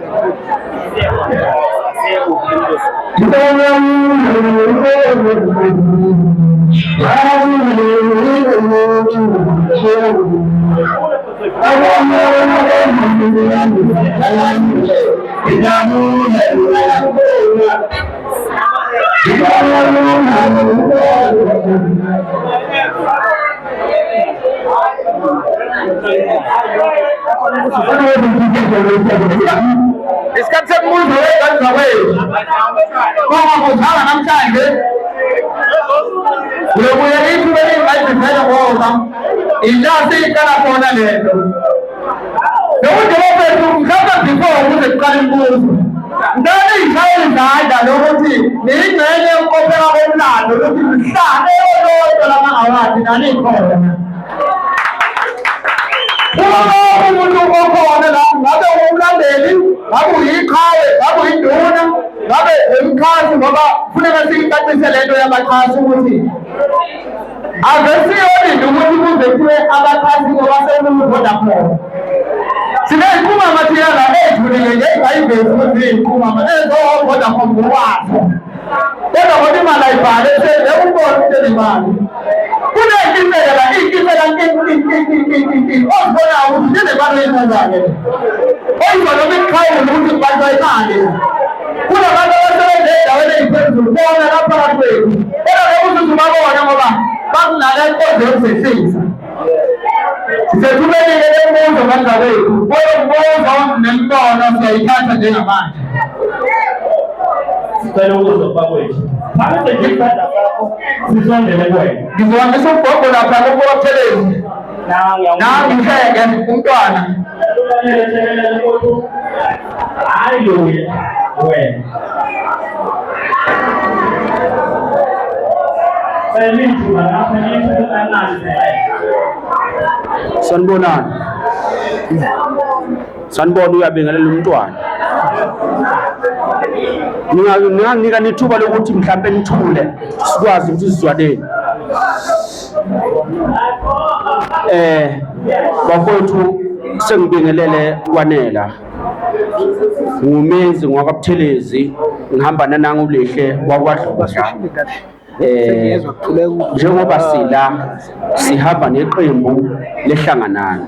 isikhathi sekumuntu wezenza kwethu kungakuzala namhlanje uyobuye ithuba elingayivele ngoba ilasi iqala khona lento nokuthi wophethu mhlawumbe before ukuze kuqala imbuzo ntoni iy'shayela izandla lokuthi niyingxenye yokukophela komlando lokuthi mhlane eyolodwa lama-awadi nanikhona umuntu okhona la ngabe umlandeli ngabe uyiqhawe ngabe uyinduna ngabe umkhasi ngoba kufuneka siyicacise lento yabaxhasi ukuthi avesiyonini ukuthi kuze kuthiwe abaxhasi ngoba sekumvodacom siney'nkumama thiyana ey'thulile ngey'ngayivezi ukuthi iy'nkumama ezovodacom ngokwazo kodwa ngoba imali ayibhale sekubona ukuthi imali kunenkinga ozibona ukuthi nemali eyenzayo oyibona ukuthi ukuthi kubantu imali kunabantu abasebenza endaweni eziphezulu bona lapha kwethu kodwa ukuthi babona ngoba bakunala inkonzo yokuzehlisa sethubekile lembuzo kanjawethu kuyo nemibono siyayithatha njengamanje sicela ukuzwa bakwethu manje nje isandla sakho sisondele kuwena ngizohambisa ugogo lapha kuphelezi nangihleke umntwana haleluya wena Selintuba lapha ngithi kanani sanibonani sanibona uyabingelela umntwana ninganika nithuba lokuthi mhlawumbe nithule sikwazi ukuthi sizwaneni bafowethu sengibingelele kwanela ngumenzi ngwakwaButhelezi ngihamba nananga uLehle wakwaDludla njengoba sila sihamba neqembu lehlanganana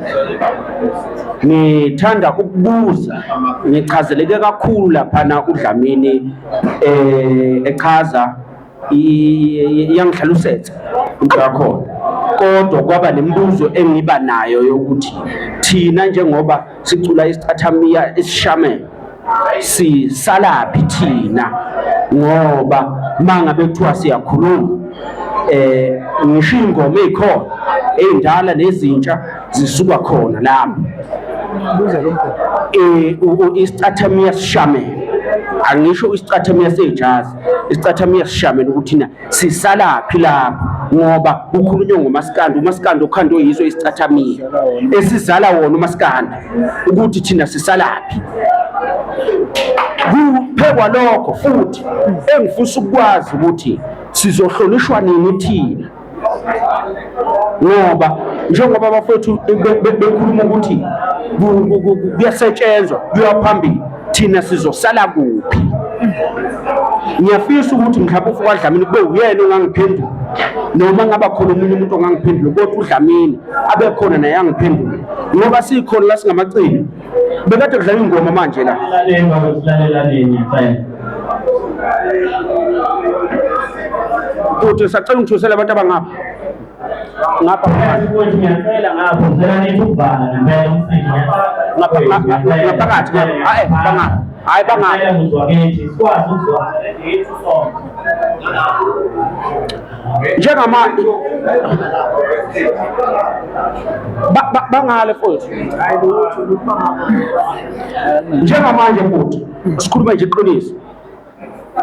ngithanda ukubuza ngichazeleke kakhulu lapha uDlamini echaza yangihlalusethe into yakhona kodwa kwaba nemibuzo engiba nayo yokuthi thina njengoba sicula isicathamia esishamele sisalaphi thina ngoba mangabe kuthiwa siyakhuluma ngisho ingoma ezikhona ezindala nezintsha zisuka khona lapha isicathamia sishamele angisho isicathamia sejazz isicathamia sishamele ukuthi na sisalaphi lapha ngoba kukhulunywa ngomaskandi umaskandi okhanda oyizwe isicathamia esizala wona umaskandi ukuthi thina sisalaphi kuphekwa lokho futhi engifisa ukwazi ukuthi sizohlonishwa nini thina ngoba njengoba abafowethu bekhuluma ukuthi kuyasetshenzwa kuyaphambili thina sizosala kuphi ngiyafisa ukuthi mhlawumbe ufuka Dlamini kube uyena ongangiphendula noma ngaba khona umunye umuntu ongangiphendula kodwa uDlamini abe khona naye angiphendule ngoba sikhona la singamacili bekade kudlala ingoma manje la uthi sacela ngithusele abantu abangapha ngapha ukuthi ngiyacela ngapho ngicela nithi ukuvala ngempela umsiki ngaphakathi bangapha hayi bangapha ngizwakethi sikwazi ukuzwana lethu sonke njengamanje bangale futhi njengamanje futhi sikhuluma nje iqiniso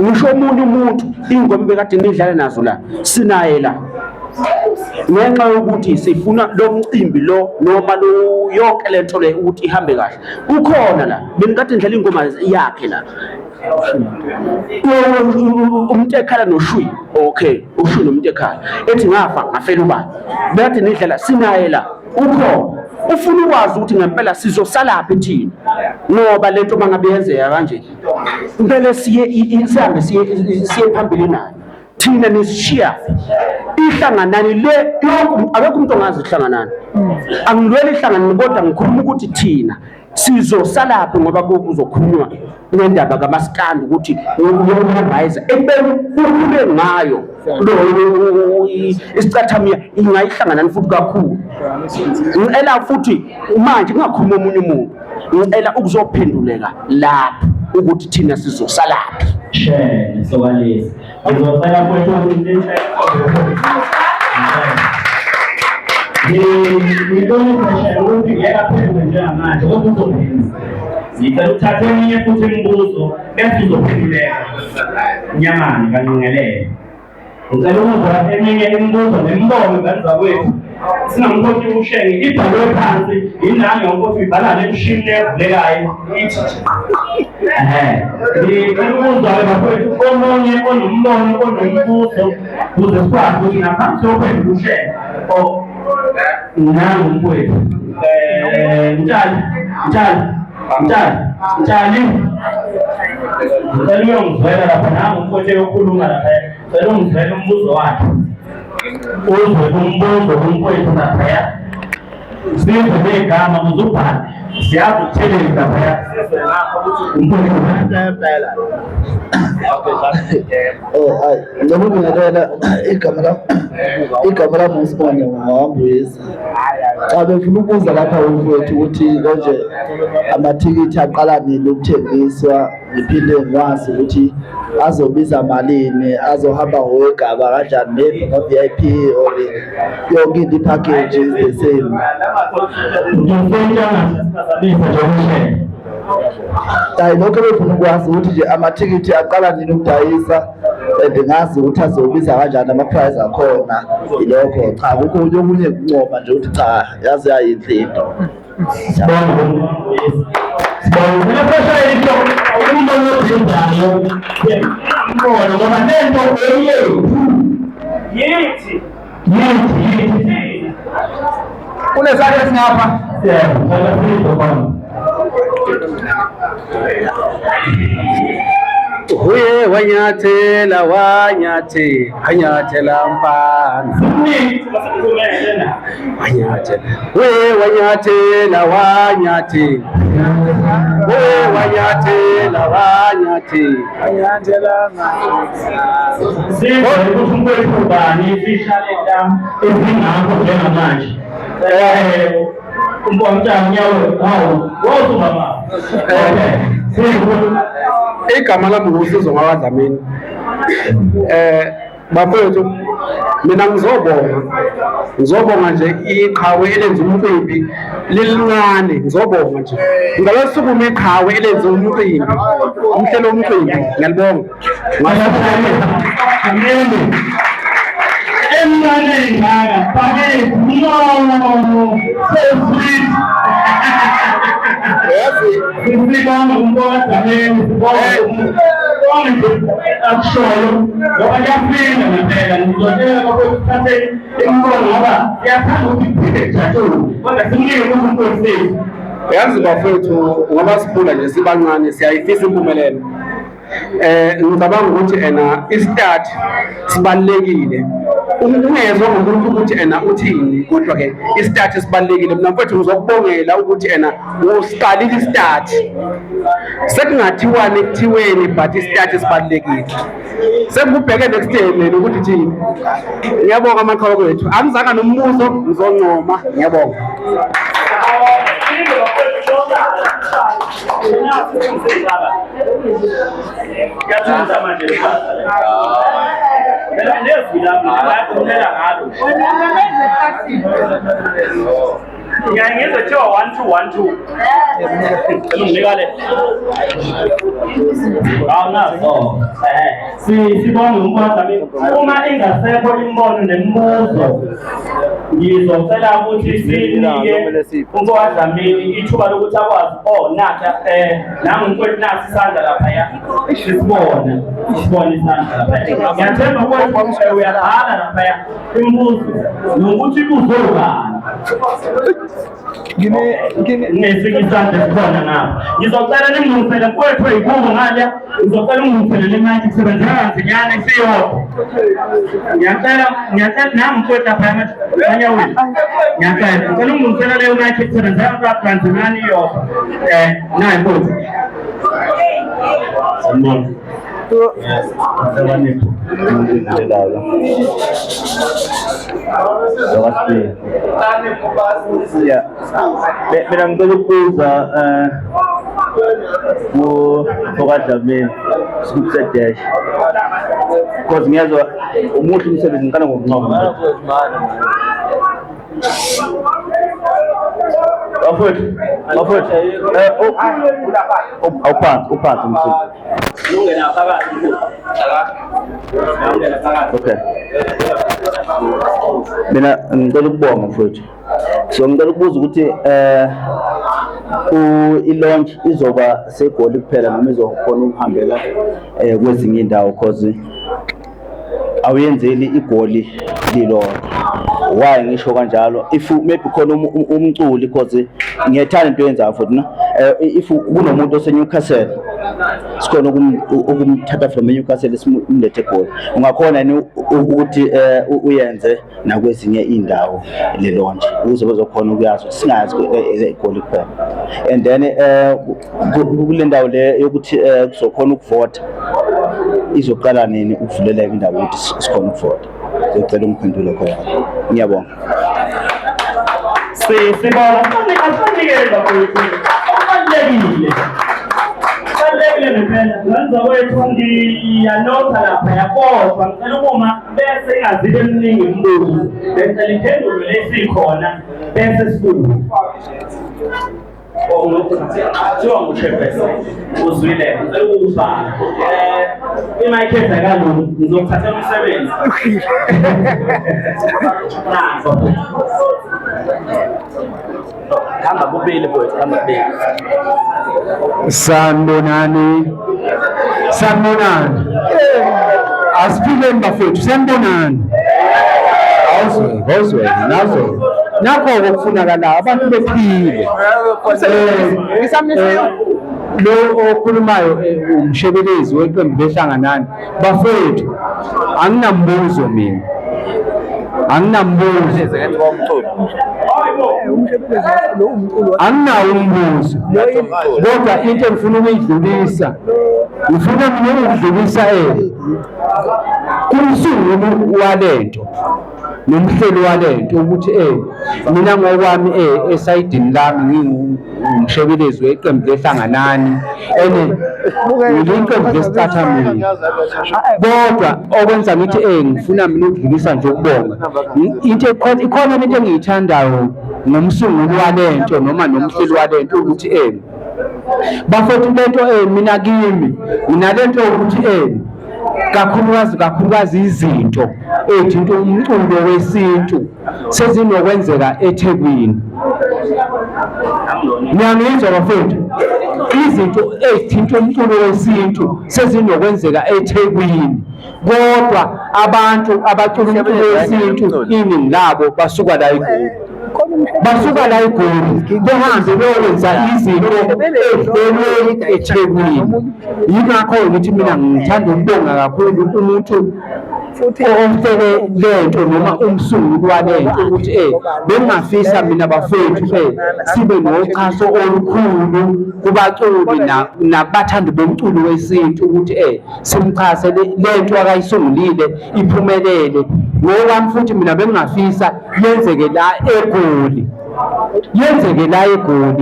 ngisho umuntu ingoma bekade nidlala nazo la sinaye la ngenxa yokuthi sifuna lo mcimbi lo noma lo yonke lento le ukuthi ihambe kahle ukhona la benikade ndlela ingoma yakhe la umuntu ekhala noShwi okay uShwi nomuntu ekhala ethi ngafa ngafela ubani bekade nidlala sinaye la ukhona ufuna ukwazi ukuthi ngempela sizosalaphi thina ngoba lento mangabe yenzeka kanje impela sihambe siye phambili nayo thina nisishiya ihlanganani le akekho umuntu ongazi ihlanganani angilwela ihlanganani kodwa ngikhuluma ukuthi thina sizosalaphi ngoba kuzokhulunywa ngendaba kaMaskandi ukuthi uyabhayiza ekubeni ukhule ngayo lo isicathamia ingayihlanganani futhi kakhulu ngicela futhi manje kungakhuluma omunye umuntu ngicela ukuzophenduleka lapho ukuthi thina sizosalaphi shene sokalezi ngizocela kwethu ukuthi ngibona ukuthi ngiyakaphendula njengamanje kodwa uzophendula ngicela uthathe eminye futhi imibuzo bese uzophenduleka nyamani kancingelele ngicela ukuzwa eminye imibuzo nemibono ngani kwethu singamkhokhi ushenge ibhalwe phansi inani yonke ibhala nemshini levulekayo ngicela ukuzwa bafowethu omunye onombono onombuzo ukuze sikwazi ukuthi ngaphansi yophendula ushenge nangu mkwethu Mtshali ngicela uyongizwela lapha nangu umfowethu yokhuluma lapha ngicela ungizwele umbuzo wakhe uzwe umbuzo umfowethu lapha sizwe negama uzubhale siyazi ukutheleni lapha sizwe ngapha ukuthi umfowethu ngicela ukungelela igama lami uSibonga Wambuyisa. Xa befuna ukubuza lapha umfowethu ukuthi konje amathikithi aqala nini ukuthengiswa, ngiphinde ngikwazi ukuthi azobiza malini, azohamba ngokugaba kanjani, maybe ngo-VIP or yonke into i-package is the same. Hayi, lokho befuna ukwazi ukuthi nje amathikithi aqala nini ukudayisa and ngazi ukuthi azobiza kanjani, ama-price akhona. Ilokho, cha kukho okunye kuncoma nje ukuthi cha yazi yayinhle into. Kunesakhe singapha Uye wanyathela wanyathela mfana wanyathela uye wanyathela sizwe ukuthi umfowethu ubani ifishale la ezingakho njengamanje umbonjani nyawo wozuma igama lami nguSizwe Dlamini. Bafowethu, mina ngizobonga nje iqhawe elenza umcimbi lilincane, ngizobonga nje ngabasukuma iqhawe elenza umcimbi umhlelo womcimbi, ngiyalibonga emnane ngaka pake no sweet sibona umbona Dlamini akushoyo ngoba kuyaphinda ngempela ngizotshela bakuthathe imbono ngoba yathanda ukuthi iphinde ijatshule kodwa simnike ukuthi umfowethu yazi bafowethu, ngoba sikhula nje sibancane siyayifisa impumelelo. Ngicabanga ukuthi istart sibalekile. Ungezwe ngomuntu ukuthi uthini, kodwa ke istart sibalekile. Mina mfowethu ngizokubongela ukuthi usiqalile istart. Sekungathiwani ekuthiweni but istart sibalekile. Sekubheke next time ukuthi thini. Ngiyabonga amaqhawe kwethu. Angizaka nombuzo ngizoncoma. Ngiyabonga. ngiyangizwe kuthiwa 1-2-1-2 ngilungile awunazo sibonge uMphathimi uma ingasekho imbono nemibuzo ngizocela ukuthi sinike uMphathimi ithuba lokuthi akwazi nakha nangumfowethu nasi isandla lapha sisibone isandla lapha ngiyathemba ukuthi uyabhala lapha imibuzo nokuthi ibuzokani nginesikisandla sibona ngapha ngizocela nimlungisele mfowethu eyikubo ngale ngizocela ungilungisele le mic isebenzela kanzinyana isiyodwa ngiyacela nami mfowethu lapha emanyaweni ngicela ungilungisele leyo mic isebenzela kanzinyana iyodwa nayi mfowethu mina ngicela ukubuza Dlamini Scoop-Dash because ngiyazwa umuhle umsebenzi ngiqala ngokuncoma bafowethu uphansi umsebenzi ungena phakathi okay mina ngicela ukubonga mfowethu so ngicela ukubuza ukuthi i-launch izoba seGoli kuphela noma izokhona ukuhambela kwezinye indawo because awuyenzeli iGoli lilodwa. Why ngisho kanjalo? If maybe khona umculi because ngiyethanda into yenzayo futhi if kunomuntu oseNewcastle sikhona ukumthatha from eNewcastle simlethe eGoli. Ungakhona yini ukuthi uyenze nakwezinye indawo le launch ukuze bezokhona ukuyazi singazi eGoli kuphela. And then kule ndawo le yokuthi kuzokhona ukuvota izoqala nini ukuvuleleka indawo ukuthi sikhona ukuvota. Ngicela ungiphendule khona. Ngiyabonga. Sibona asinikeza ukuthi kubalulekile nempela ngenza kwethu ngiyanotha lapha yakodwa ngicela ukuma bese ingazile eminingi imibuzo bese liphendulo lesikhona bese sibuye kuthiwa nguchairperson uzwile ngicela ukufaka imayikhetha kalulu ngizokuthatha umsebenzi hamba kubili mfowethu hamba kubili. Sanibonani asiphileni bafethu sanibonani awuzwe nazo nakho okufunakala abantu bephile lo okhulumayo umshebelezi weqembu lehlanganani bafethu anginambuzo mina anginawo umbuzo kodwa into engifuna ukuyidlulisa ngifuna mina ukudlulisa kumsunguli walento nomhleli walento ukuthi mina ngokwami esayidini lami ngingumshebelezi weqembu lehlanganani ngiyiqembu lesicathamini kodwa okwenza ngithi ngifuna mina ukudlulisa nje ukubonga into ikhona into engiyithandayo ngomsunguli walento noma nomhleli walento ukuthi bafethu lento mina kimi nginalento ukuthi kakhulukazi izinto ezithinta umculo wesintu sezinokwenzeka eThekwini. Ngiyangizwa bafethu izinto ezithinta umculo wesintu sezinokwenzeka eThekwini kodwa abantu abacula umculo wesintu iningi labo basuka la eGoli behambe beyokwenza izinto ehlelweni eThekwini. Yingakho ngithi mina ngithanda ukubonga kakhulu umuntu omhlele lento noma umsunguli walento ukuthi bengafisa mina bafethu sibe noxhaso olukhulu kubaculi nabathandi bomculo wesintu ukuthi simchase lento akayisungulile iphumelele. Ngokwami futhi mina bengafisa yenzeke la eGoli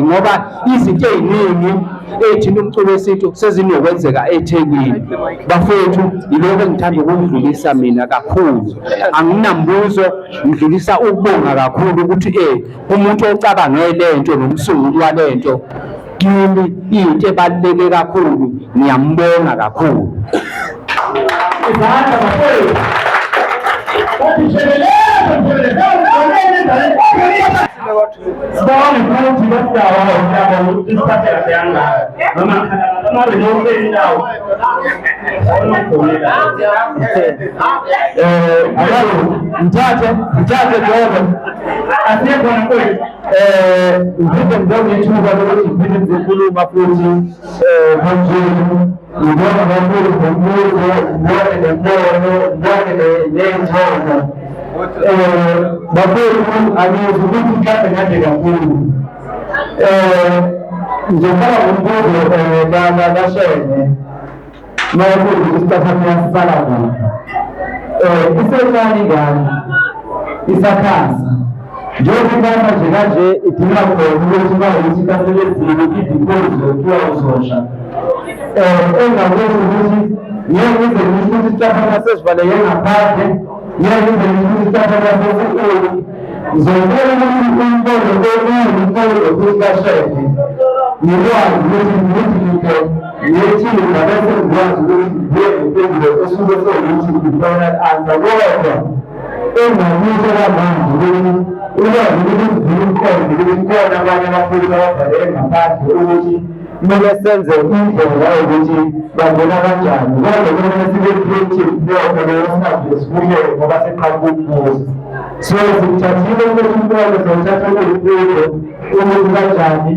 ngoba izinto eziningi ezithinta umculo wesintu sezinokwenzeka eThekwini. Bafethu yiloko engithanda ukudlulisa mina kakhulu, anginambuzo, ngidlulisa ukubonga kakhulu ukuthi umuntu ocabangele lento nomsunguli walento kimi into ebaluleke kakhulu, ngiyambonga kakhulu. Mthathe Jehova asiyekhona kwethu ngiphinde ngibonge ithuba lokuthi ngiphinde ngizokhuluma futhi konjeni ngibona kakhulu ngombuzo, ngibone nembono, ngibone ney'njongo. Bafethu angizwa ukuthi mhlawumbe ngade kakhulu ngizofaka ngombuzo kaShene mawubuza isitathamiya sisala kuphi. Isencane ingane isakhasa njengoba manje kanje idinga khona ukuthi bawukuthi kaselezile idiphozi yokuthiwa uzosha engakwenza ukuthi ngeke ngize ngisho ukuthi isitathamiya sesivaleke ngaphandle, ngeke ngize ngisho ukuthi isitathamiya sesinkulu. Ngizobona ukuthi umbono ukuthi kaShene ngikwazi ukuthi ngiyethile ngabese ngikwazi ukuthi ngibuye ngempendulo esuke sewukuthi ngi-final answer kodwa engakusho kamanje ukuthi ukwazi ukuthi kuvule umqondo ukuthi kukhona abanye abafundi ababhaleke ngaphandle ukuthi kumele senze indlela yokuthi bangena kanjani kodwa kumele sibe creative lokho leyo singabe sibuyele ngoba seqhamuka ukubuza. So sikuthathile ukuthi umqondo sewuthatha kuyimfundo ukuthi kanjani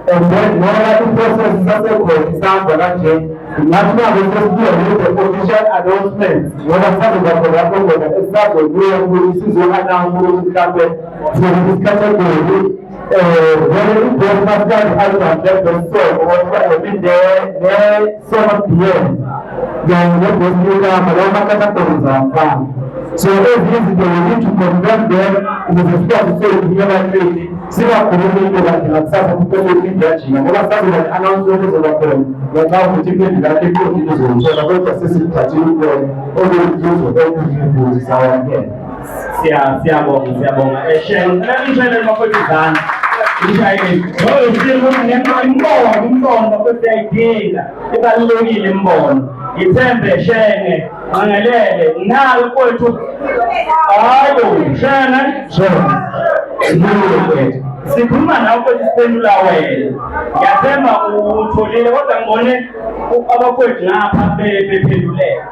and then noma i-process isasekhona isahamba kanje ngathi manje sesibuya official announcements ngoba sisazoba khona lapho khona esisazobuya ukuthi sizo-announce ukuthi mhlawumbe sizokuthi isikhathegoli vele i-boss masikade album lebesong ne-song of the year kanye ne-boss yekama lawo makategori zawafana. So ezinye izinto we need to convert them ukuze sikwazi ukuthi ebantwini singakhulumi into kanti ngakusasa kuphele indajina ngoba sazoba ne-announcement ezoba khona ngenxa yokuthi impendulo yakho eqondile uzowuthola kodwa sesithathile ukubona okuyimfuzo okuyimfuzo sawangena. Siyabonga. Ngishayele mafowethu izandla. Imbono bafowethu yayidinga. Ibalulekile imbono. Ithembe Shenge, Mangalele, nawe mfowethu. Hayo, Shenge. Sikhuluma nawe ukuthi siphendula wena. Ngiyathemba utholile kodwa ngibone abafowethu ngapha bephenduleka.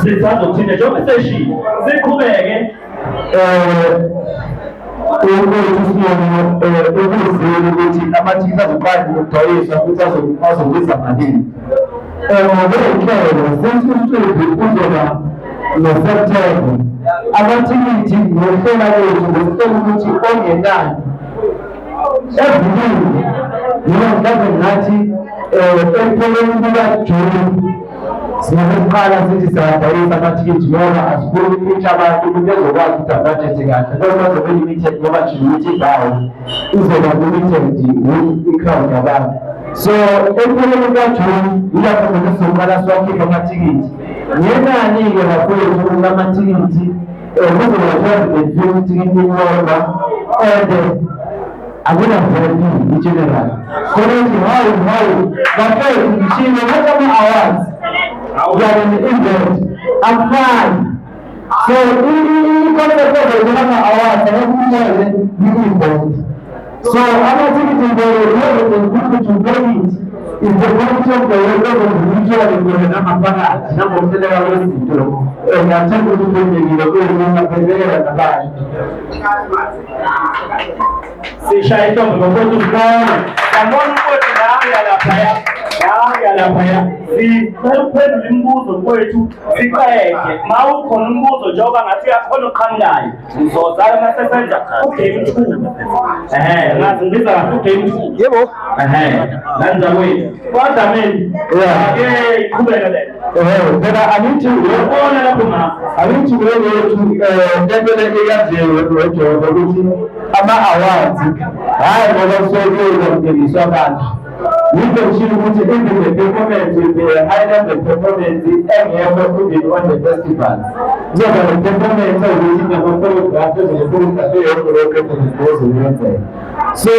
Sizazothinta njengoba seshilo. Siqhubeke ukuthi amathikithi azokwazi ukudayiswa futhi azobiza malini. Ngokwenhlelo sensihluphi kuzoba noSeptember amathikithi ngokuhlela kwethu ngokuhlela ukuthi ongenani evilini noma mhlawumbe ngathi ekupheleni kukaJuni singakuqala sithi siyadayisa amathikithi ngoba asifuni ukuthi abantu ukuthi bezokwazi ukuthi abhajethe kahle kodwa bazobe limited ngoba nje ukuthi indawo izoba limited i-crowd yabantu. So ekupheleni kukaJuni yilapho khona sizoqala siwakhiphe amathikithi ngenani-ke bafowethu lamathikithi kuzoba 250 inqoba and akunavp in-general khonaithi hawu bafowethu ngishilo ama-awards yani event afani. So i-concept ama-awards akakuthele i-event. So amathikithi ngeke to get it is the quality of the work of the individual ngamaphakathi nangomthelela wezinto ngiyathanda ukuthi uphendekile kuyengingaphendelela nabanye. Sishaya intombi ngokwethu ubona. Yabona ukuthi laphaya. Siphendula imibuzo kwethu siqede. Ma ukhona umbuzo njengoba ngathi yakhona oqhamukayo. Ngizozala masesenza uGame 2. Ngazi ngibiza ngathi uGame 2. Yebo. Nanza wethu. Kodwa mina iqhubeka le. Phela angithi uyabona lapho ma. Angithi wethu ngempela eyaziyo wejobo ukuthi ama-awards hayi ngoba kusokuyenza kungeniswa abantu. Yinto ngishilo ukuthi even the performance will be a highlight the performance engekho even on the festival. Kuzoba ne-performance ukuthi ngama-choreography ezokhulukahle eyodwa ezokwenza. So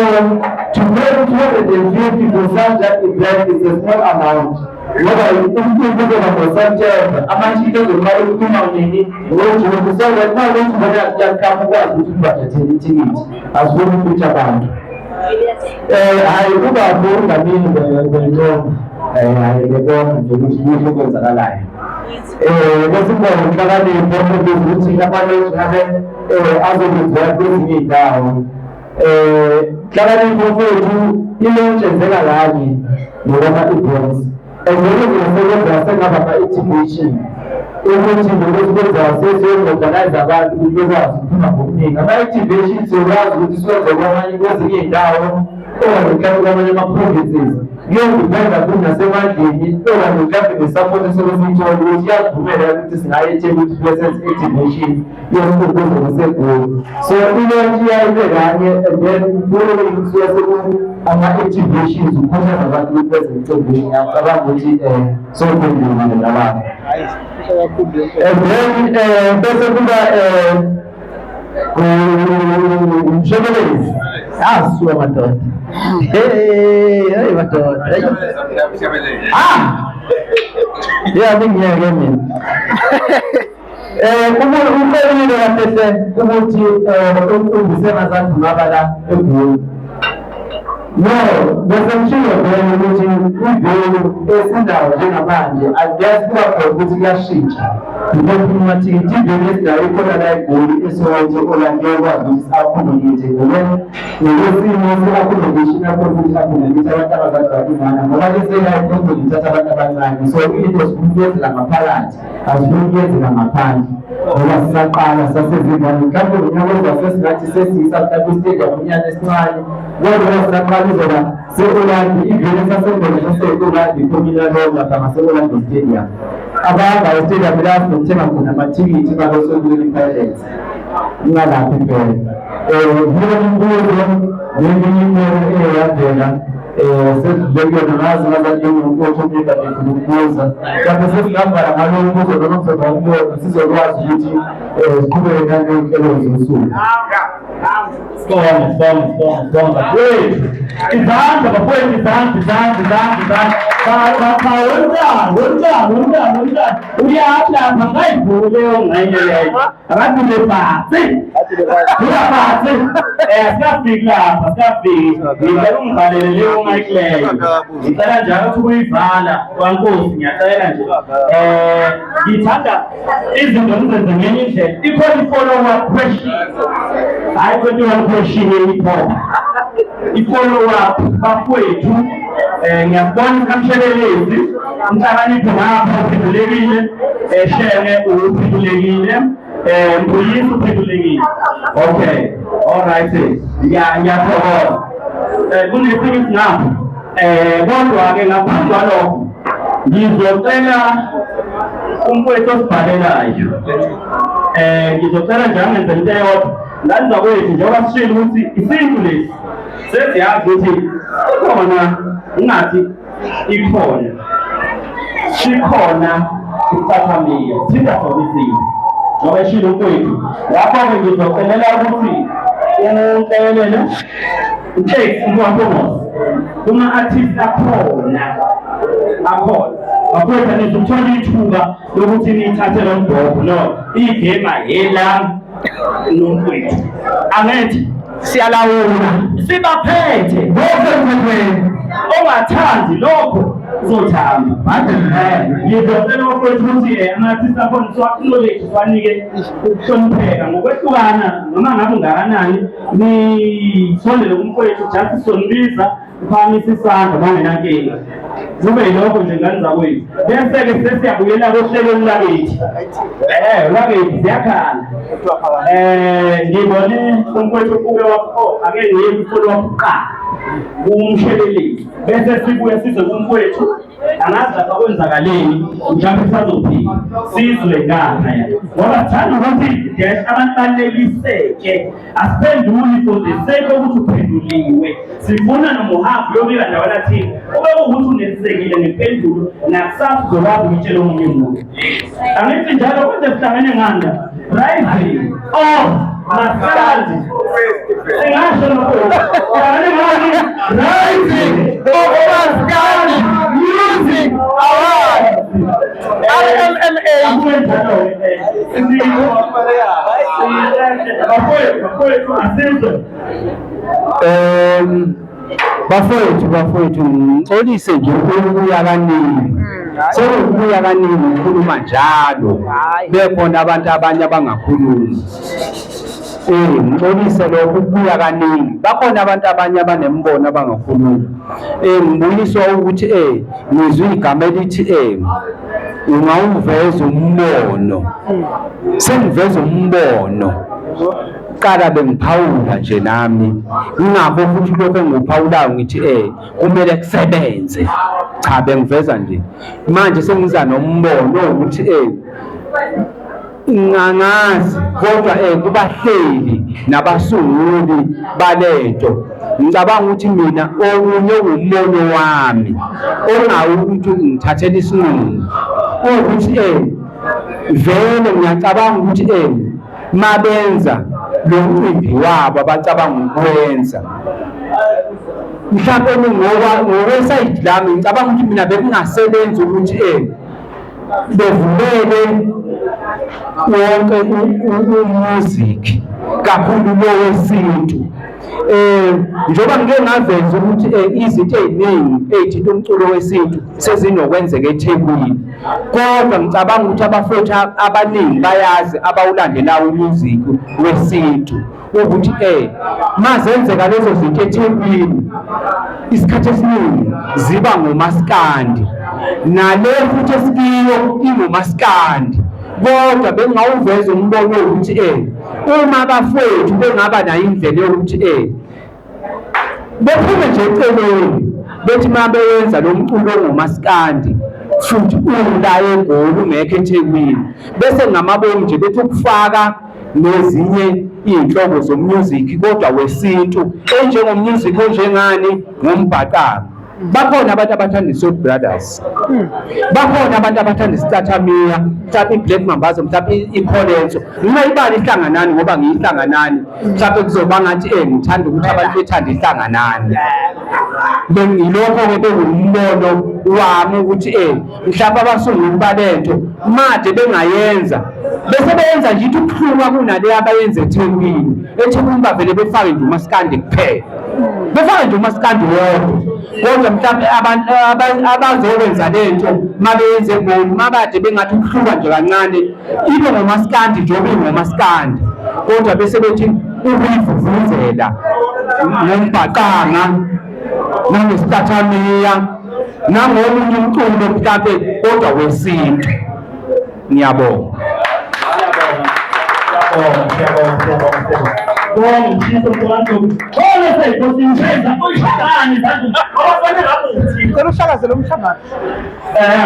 to pay 250 for such an event is a small amount. Ngoba umfundi ngoSeptember amathikithi ezomali ukuphuma nini ngoJuni so that now ukuthi bona yakukhamu kwazi ukuthi ubhajethe ithikithi asifuni ukuthi abantu hayi kubapho ungamini benqobo hayi ngibona nje ukuthi kuhle okwenzakalayo lesibona inhlakanipho ukuthi abantu ngabe azokwenziwa kwezinye iy'ndawo inhlakanipho futhi ilontshe enzeka kanye ngokwama-events. Ngokusebenza sengaba ama-activation ukuthi ngokusebenza sesiyoorganize abantu ukuthi bekwazi ukuphuma ngobuningi. Ama-activation siyokwazi ukuthi siwenze kwezinye iy'ndawo okanye mhlawumbe kwamanye ama-provinces kuyodipenda futhi nasemandleni okanye mhlawumbe ne-support esokusiyithola ukuthi iyasivumela ukuthi singayethi ukuthi siyosenza i-activation yosuku kuseGoli. So ilontshe iyayibe kanye and then following suke ama-activations ukhuthaza abantu ukuthi benze imicimbi. Ngiyacabanga ukuthi sokuphendulile nabanye. And then bese kuba umshokolezi asuka madoda. Hey madoda. Ngiyake mina. Ukhonile kahle ukuthi umfundise ngazange ngabala eGoli. No, bese ngishilo vele ukuthi iGoli esindawo njengamanje akuyazi kuba khona ukuthi kuyashintsha. Ngizokhuluma amathikithi imvelo esindawo ikhona la eGoli esiwathi Orlando yakwazi ukuthi accommodate ngokwesimo se-accommodation yakhona ukuthi accommodate abantu abazadalingana ngoba lesela iproblem ithatha abantu abancane so into sifuna ukuyenzela ngaphakathi asifuna ukuyenzela ngaphandle ngoba sisaqala sasezingane mhlawumbe ngonyaka ozayo sesingathi sesiyisa mhlawumbe istadium unyaka esincane kodwa sisaqala izoba se-Orlando ivele sasengene sase-Orlando i-Communal Hall lapha ngase-Orlando Stadium abahamba estadium lapho ukuthenga khona amathikithi babesokuleni Pirates ingalapho impela ngibe umbuzo ngeminye imelo eyavela sesibhekene ngazi ngazathi umuntu omnyeka ukubuza kanti sesiyavala ngalo umbuzo noma kuzoba umbuzo sizokwazi ukuthi siqhubeke nangenhlelo zosuku. Sibonga. Izandla bafowethu, izandla. Wonke. Uyapha ngayivule leyo ngxenye leyo. Abantu bephansi. Siyafika lapha, siyafika. Ngicela ungibhalele leyo mic leyo. Ngicela njalo ukuthi uyivala kwaNkosi ngiyacela nje. Ngithanda izinto nizenze ngenye indlela. Ikhona i-follow-up question. Hayi 21 question yeliphoma. I-follow-up bafowethu ngiyakubona kamshelelezi umhlakanipho ngapha uphendulekile Shenge uphendulekile Mbuyisi uphendulekile. Okay, alright. Ngiyathokoza. Kunesinye isinapho kodwa-ke ngaphambi kwalokho ngizocela umfowethu osibhalelayo ngizocela nje angenze into eyodwa laniza kwethu njengoba sishilo ukuthi isintu lesi sesiyazi ukuthi ikhona ungathi sikhona isithathamiya thinda sona isintu njengoba eshilo umfowethu lapho-ke ngizocelela ukuthi unhlelele uTex uMpongos kuma-artist akhona bafowethu nizothola ithuba lokuthi niyithathe lo mbhobho no igema yelami nomfowethu angithi siyalawula sibaphethe bosemthethweni ongathandi lokho uzothamba ngizocela bafowethu ukuthi ama-artist akhona siwa-acknowledge siwanike ukuhlonipheka ngokwehlukana noma ngabe ungakanani nisondele kumfowethu just sonbiza uphakamisa isandla bangenankinga kube yilokho nje ngani zakwethu bese-ke sesiyabuyela kohlelweni lakithi lakithi ziyakhala ngibone umfowethu uke ake ngiye umfowethu wakuqala kumsheleleli bese sibuye size kumfowethu angazi lapha kwenzakaleni mhlawumbe sazophila sizwe ngapha ngoba sithanda ukuthi abantu baneliseke asiphenduli for the sake ukuthi uphenduliwe sifuna nomuhambi yobika ndawana thina ube ukuthi unelisekile ngempendulo nakusasa uzokwazi ukutshela omunye umuntu angithi njalo kwenze sihlangene nganda rising of maskandi singasho nokuthi rising of maskandi music awards bafowethu ngixolise nje ukuya kaningi sekubuya kaningi ngikhuluma njalo bekhona abantu abanye abangakhulumi ngixolise lokho ukubuya kaningi bakhona abantu abanye abanembono abangakhulumi ngibuyiswa ukuthi ngizwe igama elithi ungawuveza umbono sengiveza umbono qala bengiphawula nje nami ngingakho futhi lokho engiphawulayo ngithi kumele kusebenze cha bengiveza nje manje sengiza nombono ukuthi ngangazi kodwa kubahleli nabasunguli balento ngicabanga ukuthi mina okunye umbono wami ongawukuthi ngithathele isinqumo ukuthi vele ngiyacabanga ukuthi mabenza lo mcimbi wabo abacabanga ukwenza mhlawumbe ngokwesayidi lami ngicabanga ukuthi mina bekungasebenzi ukuthi bevumele wonke umusic kakhulu lowesintu njengoba ngike ngaveza ukuthi izinto eziningi ezithinta umculo wesintu sezinokwenzeka eThekwini, kodwa ngicabanga ukuthi abafowethu abaningi bayazi abawulandelayo umuzic wesintu ukuthi mazenzeka lezo zinto eThekwini isikhathi esiningi ziba ngomaskandi, nale futhi esikiyo ingomaskandi. Kodwa bengawuveza umbono ukuthi uma abafowethu bengaba nayo indlela yokuthi bephume nje eceleni bethi uma beyenza lo mculo ongumaskandi futhi ula eGoli ungekho eThekwini, bese ngamabomu nje bethi ukufaka nezinye iy'nhlobo zomusic kodwa wesintu enjengomusic onjengani ngombhaqanga. Bakhona abantu abathanda iSoul Brothers, bakhona abantu abathanda iStathamia, mhlawumbe iBlack Mambazo, mhlawumbe iKholenso. Mina ibali ihlanganani ngoba ngiyihlanganani, mhlawumbe kuzoba ngathi ngithanda ukuthi abantu bethanda ihlanganani. Bengilokho-ke bengumbono wami ukuthi mhlawumbe abasunguli balento made bengayenza bese beyenza nje into ukuhluka kunale abayenza eThekwini. eThekwini bavele befake nje umaskandi kuphela, befake nje umaskandi wodwa. Kodwa mhlawumbe abantu abazokwenza lento mabeyenze eGoli mabade bengathi ukuhluka nje kancane ibe ngomaskandi njengoba ingomaskandi, kodwa bese bethi ukuyivuvuzela ngombhaqanga nangeStathamia nangomunye umculo mhlawumbe kodwa wesintu. Ngiyabonga. Uhlakaze lo mhlangano.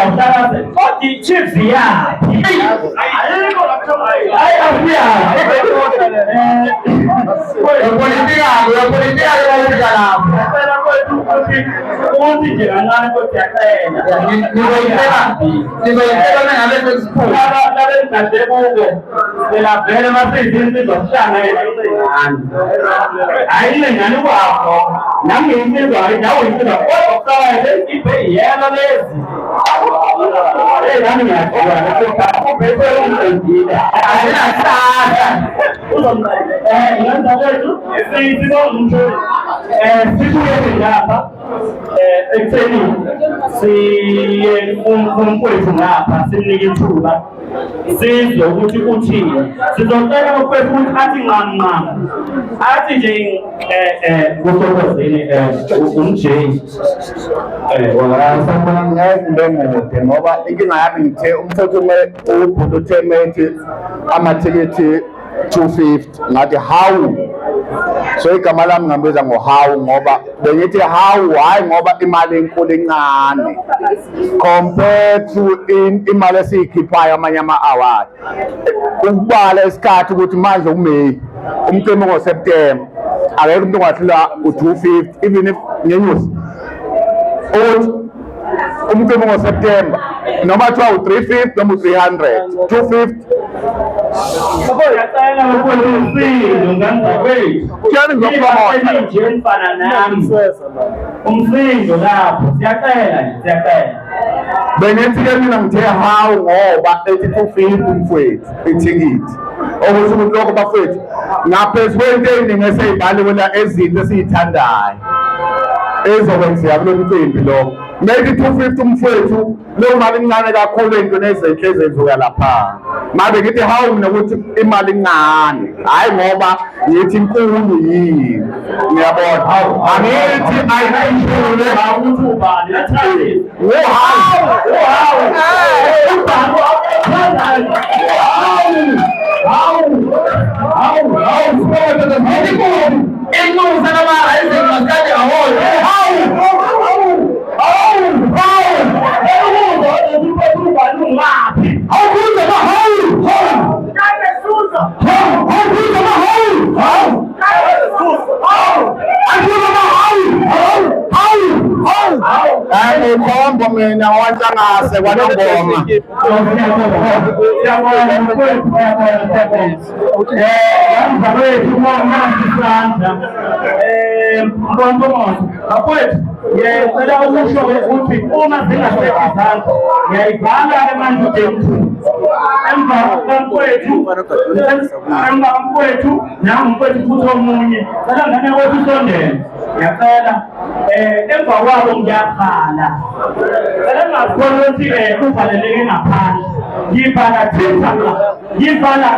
Uhlakaze. Kodwa chiefs yaphi? Ayikho lapho. Politika ukuthi nje kancane kodwa yaqela. Nizoyicela ngale sesikhulu. Labe ngade kubo. Phela vele masizinto zokuhlangana ayile ngani kwakho nami ngiyizwa nawe ngiyizwa kodwa ibe yena lezi nami ngiyakholwa lapho ubhethe umndeni ayinasasa ngenza kwethu sibonke sibuye lapha ekuseni siye kumfowethu ngapha simnike ithuba sizwe ukuthi uthini. Sizocela umfowethu ukuthi athi nqanqam athi nje kusokozini umjeyi Sambona ngiyazi ngemude ngoba inkinga yami ngithe umfowethu ubhuti utheme ethi amathikithi 250 ngathi hawu, so igama lami ngambiza ngohawu ngoba bengithi hawu hayi ngoba imali enkulu encane compared to imali esiyikhiphayo amanye ama-award. Ukubala isikhathi ukuthi manje uMeyi umcimbi ngoSeptemba akekho umuntu ongahlula u-250 even if ngenyusi ukuthi umcimbi ngoSeptemba noma kuthiwa u-350 noma u-300 250 ngiyacela umsindo ngenza kwethu kuyani ngizopromotha nje mfana nami umsindo lapho siyacela bengithi-ke mina ngithe hawu ngoba ethi 250 umfowethu ithikithi okuthi ukuthi lokho bafowethu ngaphezu kwento ey'ningi esey'baliwe la ezinto esiy'thandayo ezokwenzeka kulo mcimbi lo maybe 250 umfowethu leyo mali incane kakhulu ey'ntweni ezinhle ezenzuka lapha. Mabe ngithi hawu mina ukuthi imali incane hhayi ngoba ngithi inkulu yini, ngiyabona angithi ayinayishule ukuthi ubani yathandi Ngombo mina waNhlangase kwaNongoma. Ngiyacela ukusho ukuthi uma zingasekho izandla ngiyayibhala manje emva kwethu namkwethu futhi omunye ngane kwethu sondele ngiyacela emva kwabo ngiyakhala ngingakholwa ukuthi uvaleleke ngaphandle ngibhala thina ngibhala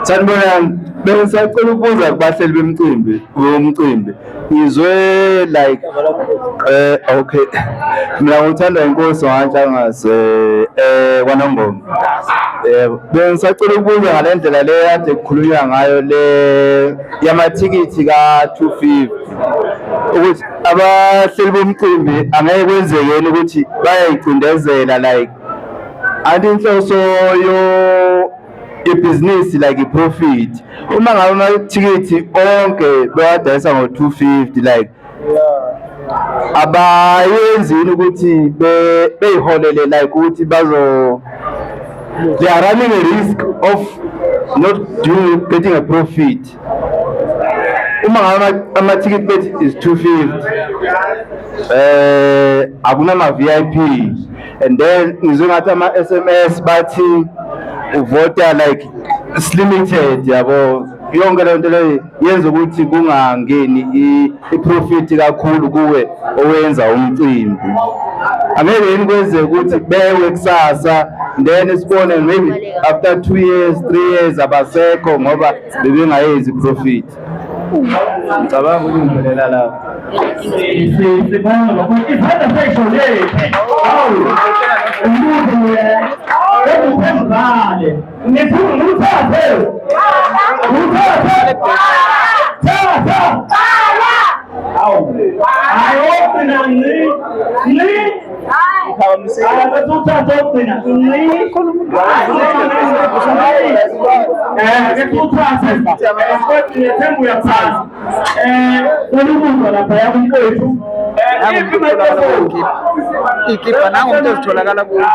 Sanibonani, bengisacela ukubuza kubahleli bomcimbi ngizwe like okay mina ngithanda inkosi waNhlangase kwaNongoma. Bengisacela ukubuza ngale ndlela le kade kukhulunywa ngayo le yamathikithi ka-250 ukuthi abahleli bomcimbi angeke kwenzekeni ukuthi bayayicindezela like anti inhloso ibhizinisi like i-profit. Uma ngabe amathikithi onke bewadayisa ngo-250 like abayenzini ukuthi beyiholele like ukuthi they are running a risk of not getting a profit. Uma ngabe amathikithi bethi is 250 akunama VIP and then ngizwe ngathi ama-SMS bathi uvota like limited yabo. Yonke le nto leyo yenza ukuthi kungangeni i-profit kakhulu kuwe owenza umcimbi. Angeke yini kwenzeka ukuthi bewe kusasa then sibone maybe after 2 years 3 years abasekho ngoba bebengayenzi i-profit. Ngicabanga ukuthi ngiphelela lapho. ikipa nangu mtu ezitholakala kuyo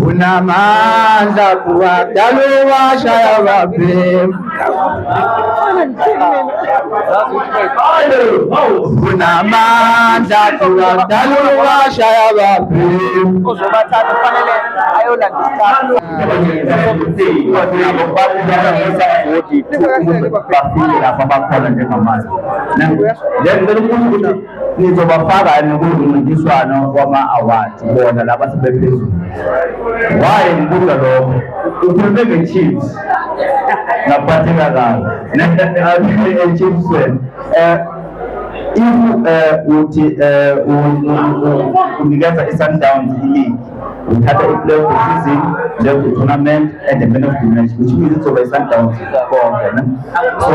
unamandla kuwadala washaya baphem unamandla kuwadala washaya baphem uzobathatha fanele ayolandisa bafike lapha bakhona njengamanje nizobafaka kulomncintiswano wama-awards bona laba sebephezulu. Why ngibuza lokho? Ukhulume nge-Chiefs ngaphatheka kabi Chiefs wena if uthi unikeza i-Sundowns i-league uthatha i-playoff season, the tournament and the man of the match, which means it's over Sundowns konke. So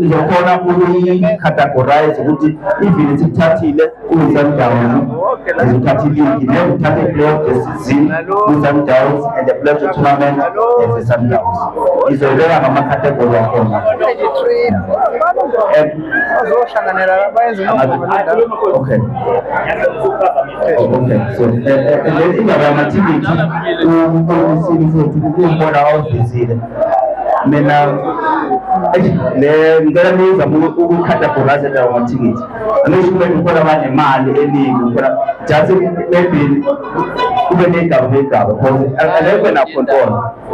sizokhona ukuyi-categorize ukuthi even sithathile ku-Sundowns sizothatha i-league then uthatha i-playoff season ku-Sundowns and the playoff tournament as Sundowns. Izoyibeka ngama-category akhona. Okay. Okay. So indaba yamathikithi uSipho kumbona awuzizile mina ngicela nizame ukukhataphorize lawo amathikithi. Angisho ukuthi kukhona abanye imali eningi kukhona just maybe kube negaba because alekho na control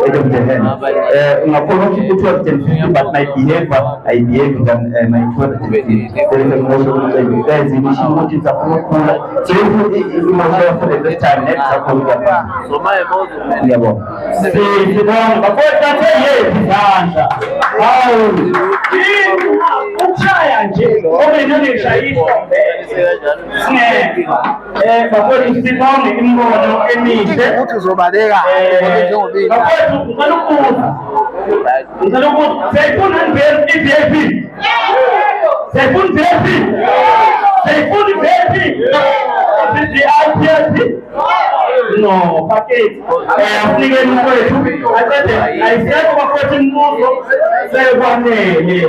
at the end. Ungakhona ukuthi 250 but my behavior I behave than my 250. There is a motion there is initial motive of ukula. So if emotion for the time next akhola so my emotion yabo. Sibona bafowethu bathe yezandla. Hawu. Uchaya nje. Obenye nishayiswa. Bafowethu sibona imbono emihle. Ukuthi uzobaleka njengobili. Bafowethu ngicela ukubuza. Seyifuna i-VIP. Seyifuna i-VIP. Seyifuna i-VIP. I-VIP. No, package. Asikeni mfowethu. Aqede ayisekho bafowethu imibuzo sekwanele.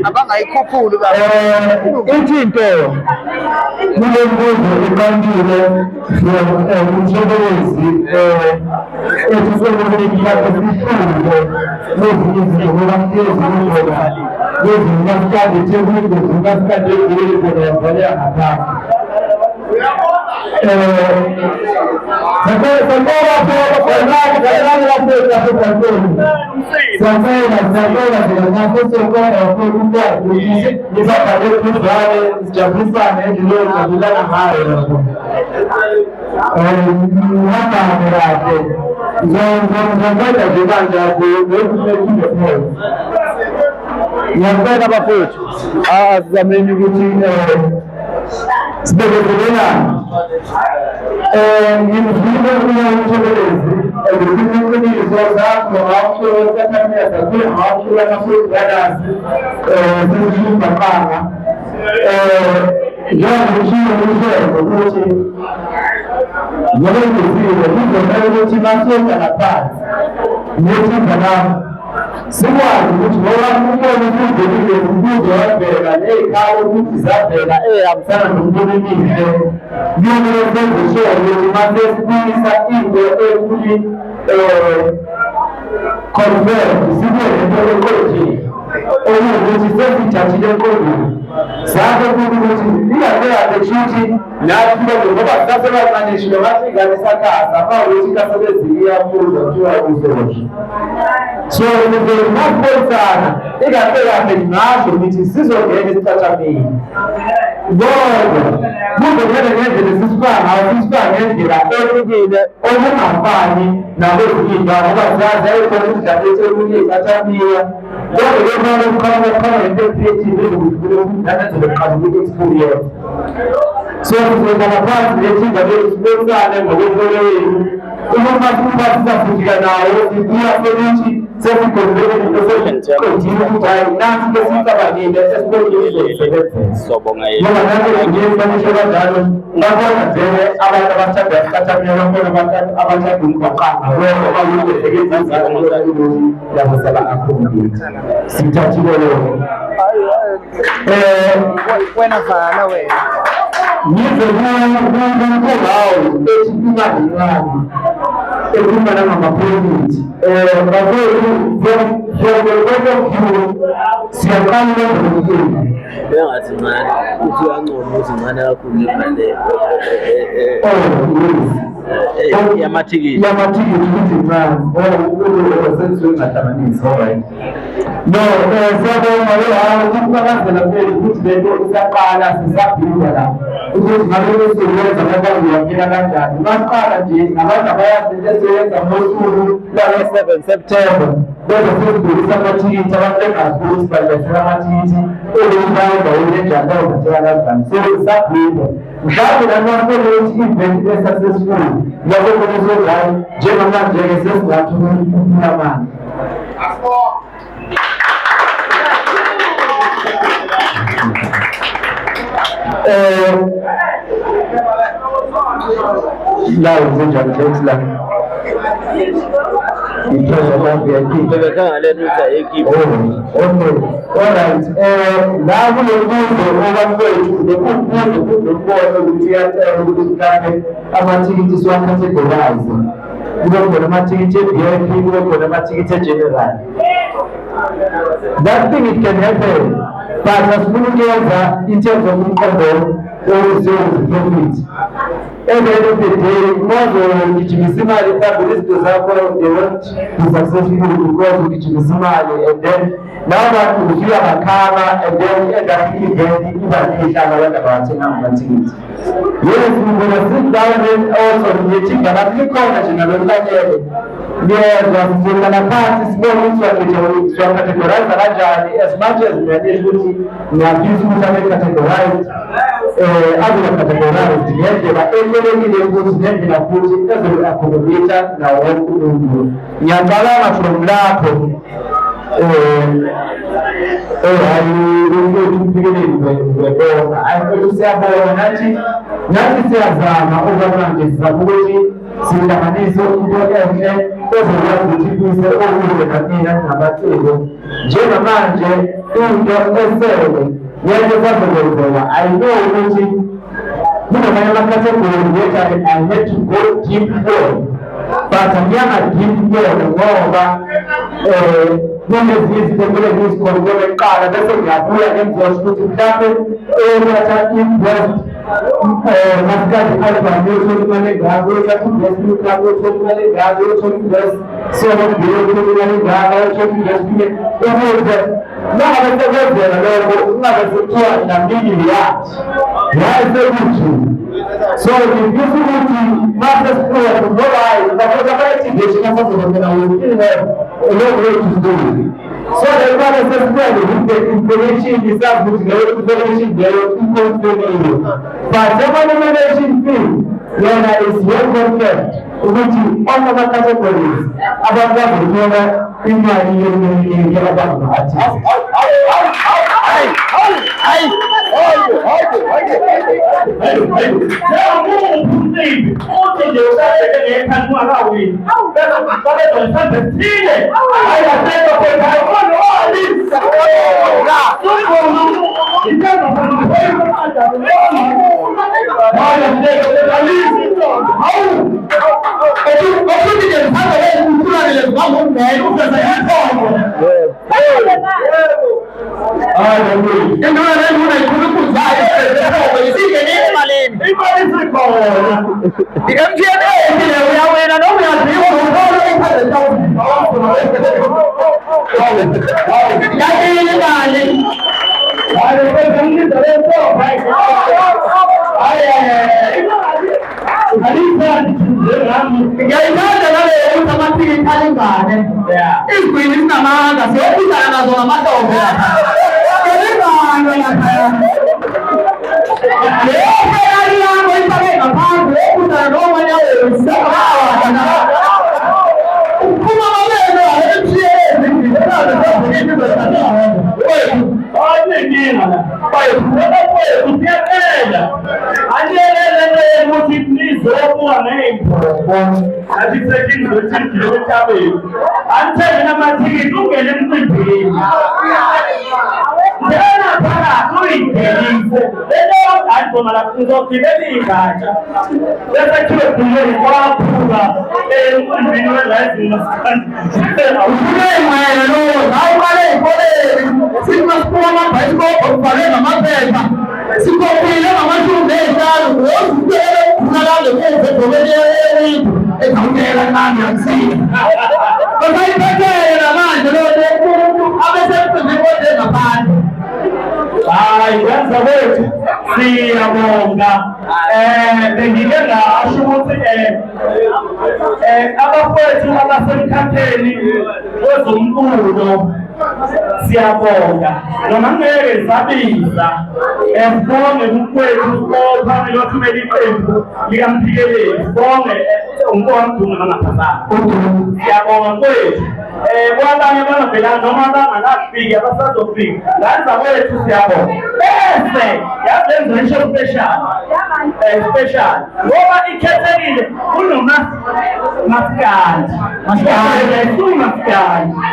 abangayikhuphuli into kule mbuzo iqondile umsebenzi ethi ngiyabona bafowethu azameni ukuthi sibekezelelana ngimvile umsebenzi eziqiniso zakho ngawuhlola kule ngawuhlola nasezibhalazi sezibaqanga njengokushiwo umsebenzi ukuthi ngiyabenzile kuzomela ukuthi masoka ngaphansi nethimba lami sikwazi ukuthi ngoba umbone ufundelile umbuzo wabheka neyikhalo ukuthi zabheka ehambisana nombono emihle kumele senze sure ukuthi mase sibuyisa into ekuli convert sibuye nento eqondile okuwukuthi sesijatshile enkondweni zakho ukuthi iyabeka kushuthi nathi ngoba sasebancane bathi ingane isakhaza mawukuthi kasebeziya kuzo kuthiwa uzosho so ngizokubona ikakhulukazi ngasho ukuthi sizongena esicathameni ngoba kuzongena ngendlela sisibanga ngendlela ehlukile okungafani nakwezindaba ngoba siyazi ayikhona umdlalo esekunye icathamia kodwa kumele kukhona into ephiethile ezokuqala ku-experience so sizobala phansi lethimba lesibonane ngokwempolo yenu uma sisafika nawo sibuya sokuthi sesikhonzele into seqedile ukuthi hayi nansi besiyicabangile esibonile isebenzisa ngoba nansi ngiyesanisho kanjalo ngabona vele abantu abathanda isicathamia bakhona abathanda umgwaqanga ngoba yabo saba-accommodate sithathile lokho wena vala wena ngizekulawo ethi imali imali ekhulumana ngama-profit siyaqala ulenza bengathi ncane uthi uyancoma ukuthi ncane kakhulu imali yamathikithi ukuthi ncane senziwe ngahlanganisi alright no siyabonga ukubakazela kweli ukuthi lento isaqala sisabhida la ukuthi ngabe besebenza bakwazi uyaphila kanjani baqala nje nabantu abayazi besebenza ngosuku lwa-7 September kodwa sesibhekisa amathikithi abantu bengazi ukuthi balethela amathikithi ukuthi bayendaweni enjani bayozathela kanjani so isabhida mhlawumbe lanto lokuthi i-event e-successful yabo konizodlala njengamanje-ke sesingathi ukuphula manje La uzenjani leti la iphosa la VIP bebekhangalena ukuthi ayekiphi. Okay, alright. La kulobuzo obafowethu lokubuzo kunokubono ukuthi yathela ukuthi mhlawumbe amathikithi siwacategorize. Kube khona amathikithi e-VIP, kube khona amathikithi e-general. That thing it can happen, but asifuna ukuyenza in terms of umqondo profit. At the end of the day, more ugijimisa imali mhlawumbe izinto zakho they won't be successful because ugijimisa imali, and then now that ufika makhama and then end up event iba nehlala abantu abathenga amathikithi. Yes, we're going to sit down and also meeting but likhona nje nalomlanyelo. Ngiyezwa sifuna phansi sibone ukuthi siwacategorize kanjani as much as manage ukuthi ngiyafisa ukuthi abe-categorized abe-categorized ngendlela ehlelekile ukuthi ngendlela futhi ezobe-accommodate nawo wonke umuntu. Ngiyacabanga from lapho siyabona nathi siyazama okwamanje sizama ukuthi sihlanganise into enhle ezokwazi ukuthi ibuyise okuhle kamina namaciko. Njengamanje into esele ngeke sazokwenzeka. I know ukuthi kunamanye amakategori which I had to go deep for, but ngiyanga deep for ngoba kunezinye izinto kumele ngizikhonkole kuqala bese ngiyabuya ngemvosho ukuthi mhlawumbe eyokuthatha invest masikade album yothola imali engako, yothatha invest club yothola imali engako, yothola invest sokobili yothola imali engako, yothola invest ukuze nangabe sekwenzeka lokho ungabe sekuthiwa namini yasekuthi so ngifisa ukuthi mase siqoqa ngoba bakhoza ama-activation asazobona lokho lethu sidile. So the spread the information is up with the information there inconvenient. But the information fee is well concept, which all of the categories about that in siyabonga noma ngeke sabiza bonge umfowethu ophambili othumela iqembu likamphikelela bonge uNkulunkulu namaphazana siyabonga kwethu kwabanye abavela noma abangakafiki abasazofika nganza kwethu siyabona bese yazenza isho special ngoba ikhethekile kunomaskandi maskandi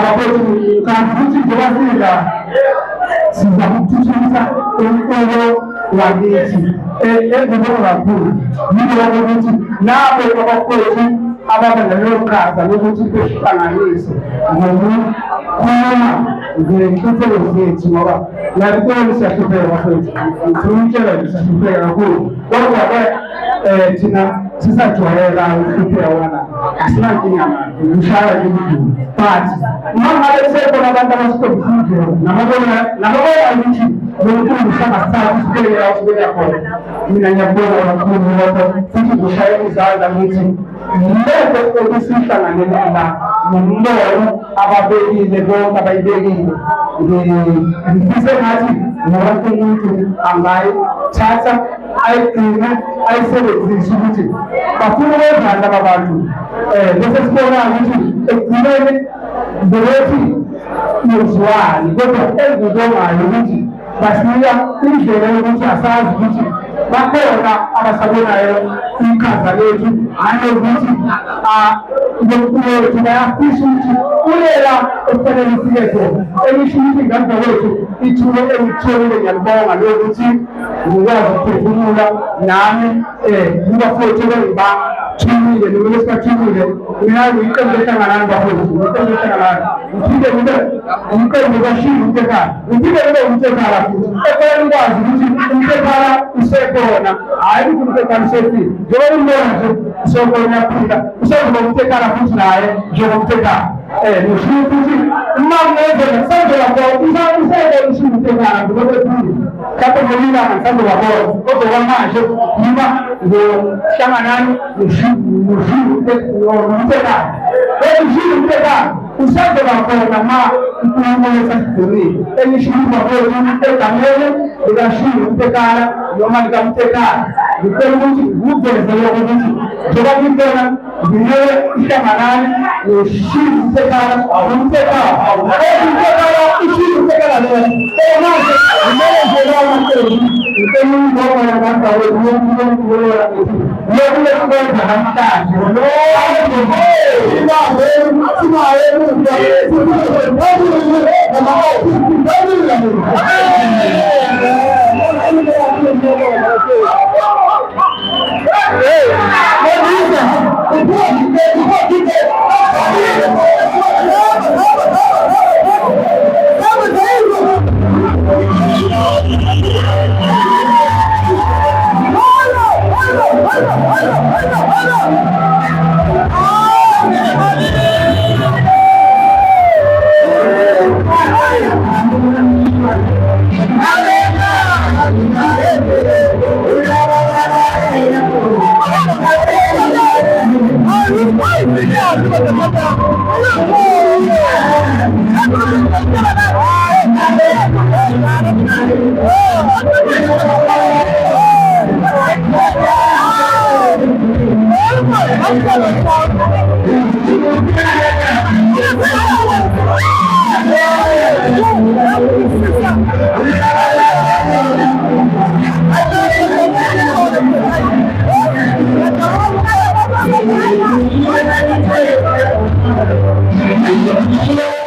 bafowethu kanti futhi njengoba sidla siza kuthuthukisa inkqubo yakithi enkulu kakhulu. Yiloko ukuthi nabo abafowethu ababa nalelo qhaza lokuthi besihlanganise ngokukhuluma ngenhlupheko zethu ngoba nakubona siyahlupheka bafowethu. Ngifuna ukutshela nje siyahlupheka kakhulu kodwa-ke thina sisajwayela ukuhlupheka wona asinankinga nayo ukushaya nje ubudumo but uma ngabe sekhona abantu abasitobisile nababona ukuthi lokuthi sangasithatha isibekela usibeka khona mina ngiyakubona kakhulu lokho futhi kushaya izandla ngithi yilento ekusihlanganele la nombono ababekile bonke abayibekile. Ngifise ngathi wonke umuntu angayithatha ayigcine ayisebenzise ukuthi bafuna ukwenzani laba bantu bese sibona ukuthi ekugcineni bebethi yozwani kodwa ezibongayo ukuthi basinika indlela yokuthi asazi ukuthi bakhona abasabonayo iqhaza lethu anokuthi lokhu bayafisa ukuthi kulela okufanele sike khona elisho ukuthi ingane wethu ithulo elitholile ngiyalibonga lokuthi ngikwazi ukuphefumula nami ngibafowethu bengibathumile noma esibathumile mina ngiyiqembu ehlanganani bafowethu ngiyiqembu ehlanganani ngiphinde kube umqembu kashiya umtekhala ngiphinde kube umtekhala futhi efanele ukwazi ukuthi umtekhala usekhona hayi ukuthi umtekhala usefile njengoba umbona nje usekhona uyaphila usezoba umtekhala futhi naye njengomtekhala noshiye ukuthi uma kungenzeka kusenzela khona useke ushiye umtekhala ngokwethile mhlawumbe ngolilanga mhlawumbe wabona kodwa kwamanje yima ngohlanganani nomtekhala ushiye umtekhala usenzoba khona ma unkulunkulu esasidonile elisho ukuthi bafowethu egameni likashiye umtekhala noma likamtekhala ngicela ukuthi ngikuveze lokho ukuthi njengoba ngibona ngimele ihlanganani noshiye umtekhala umtekhala ushiye umtekhala leyo manje kumele nje lawamaqembu ngicela ukubonga nabantu wethu yokulola lokhu lesikwenza namhlanje Thank you.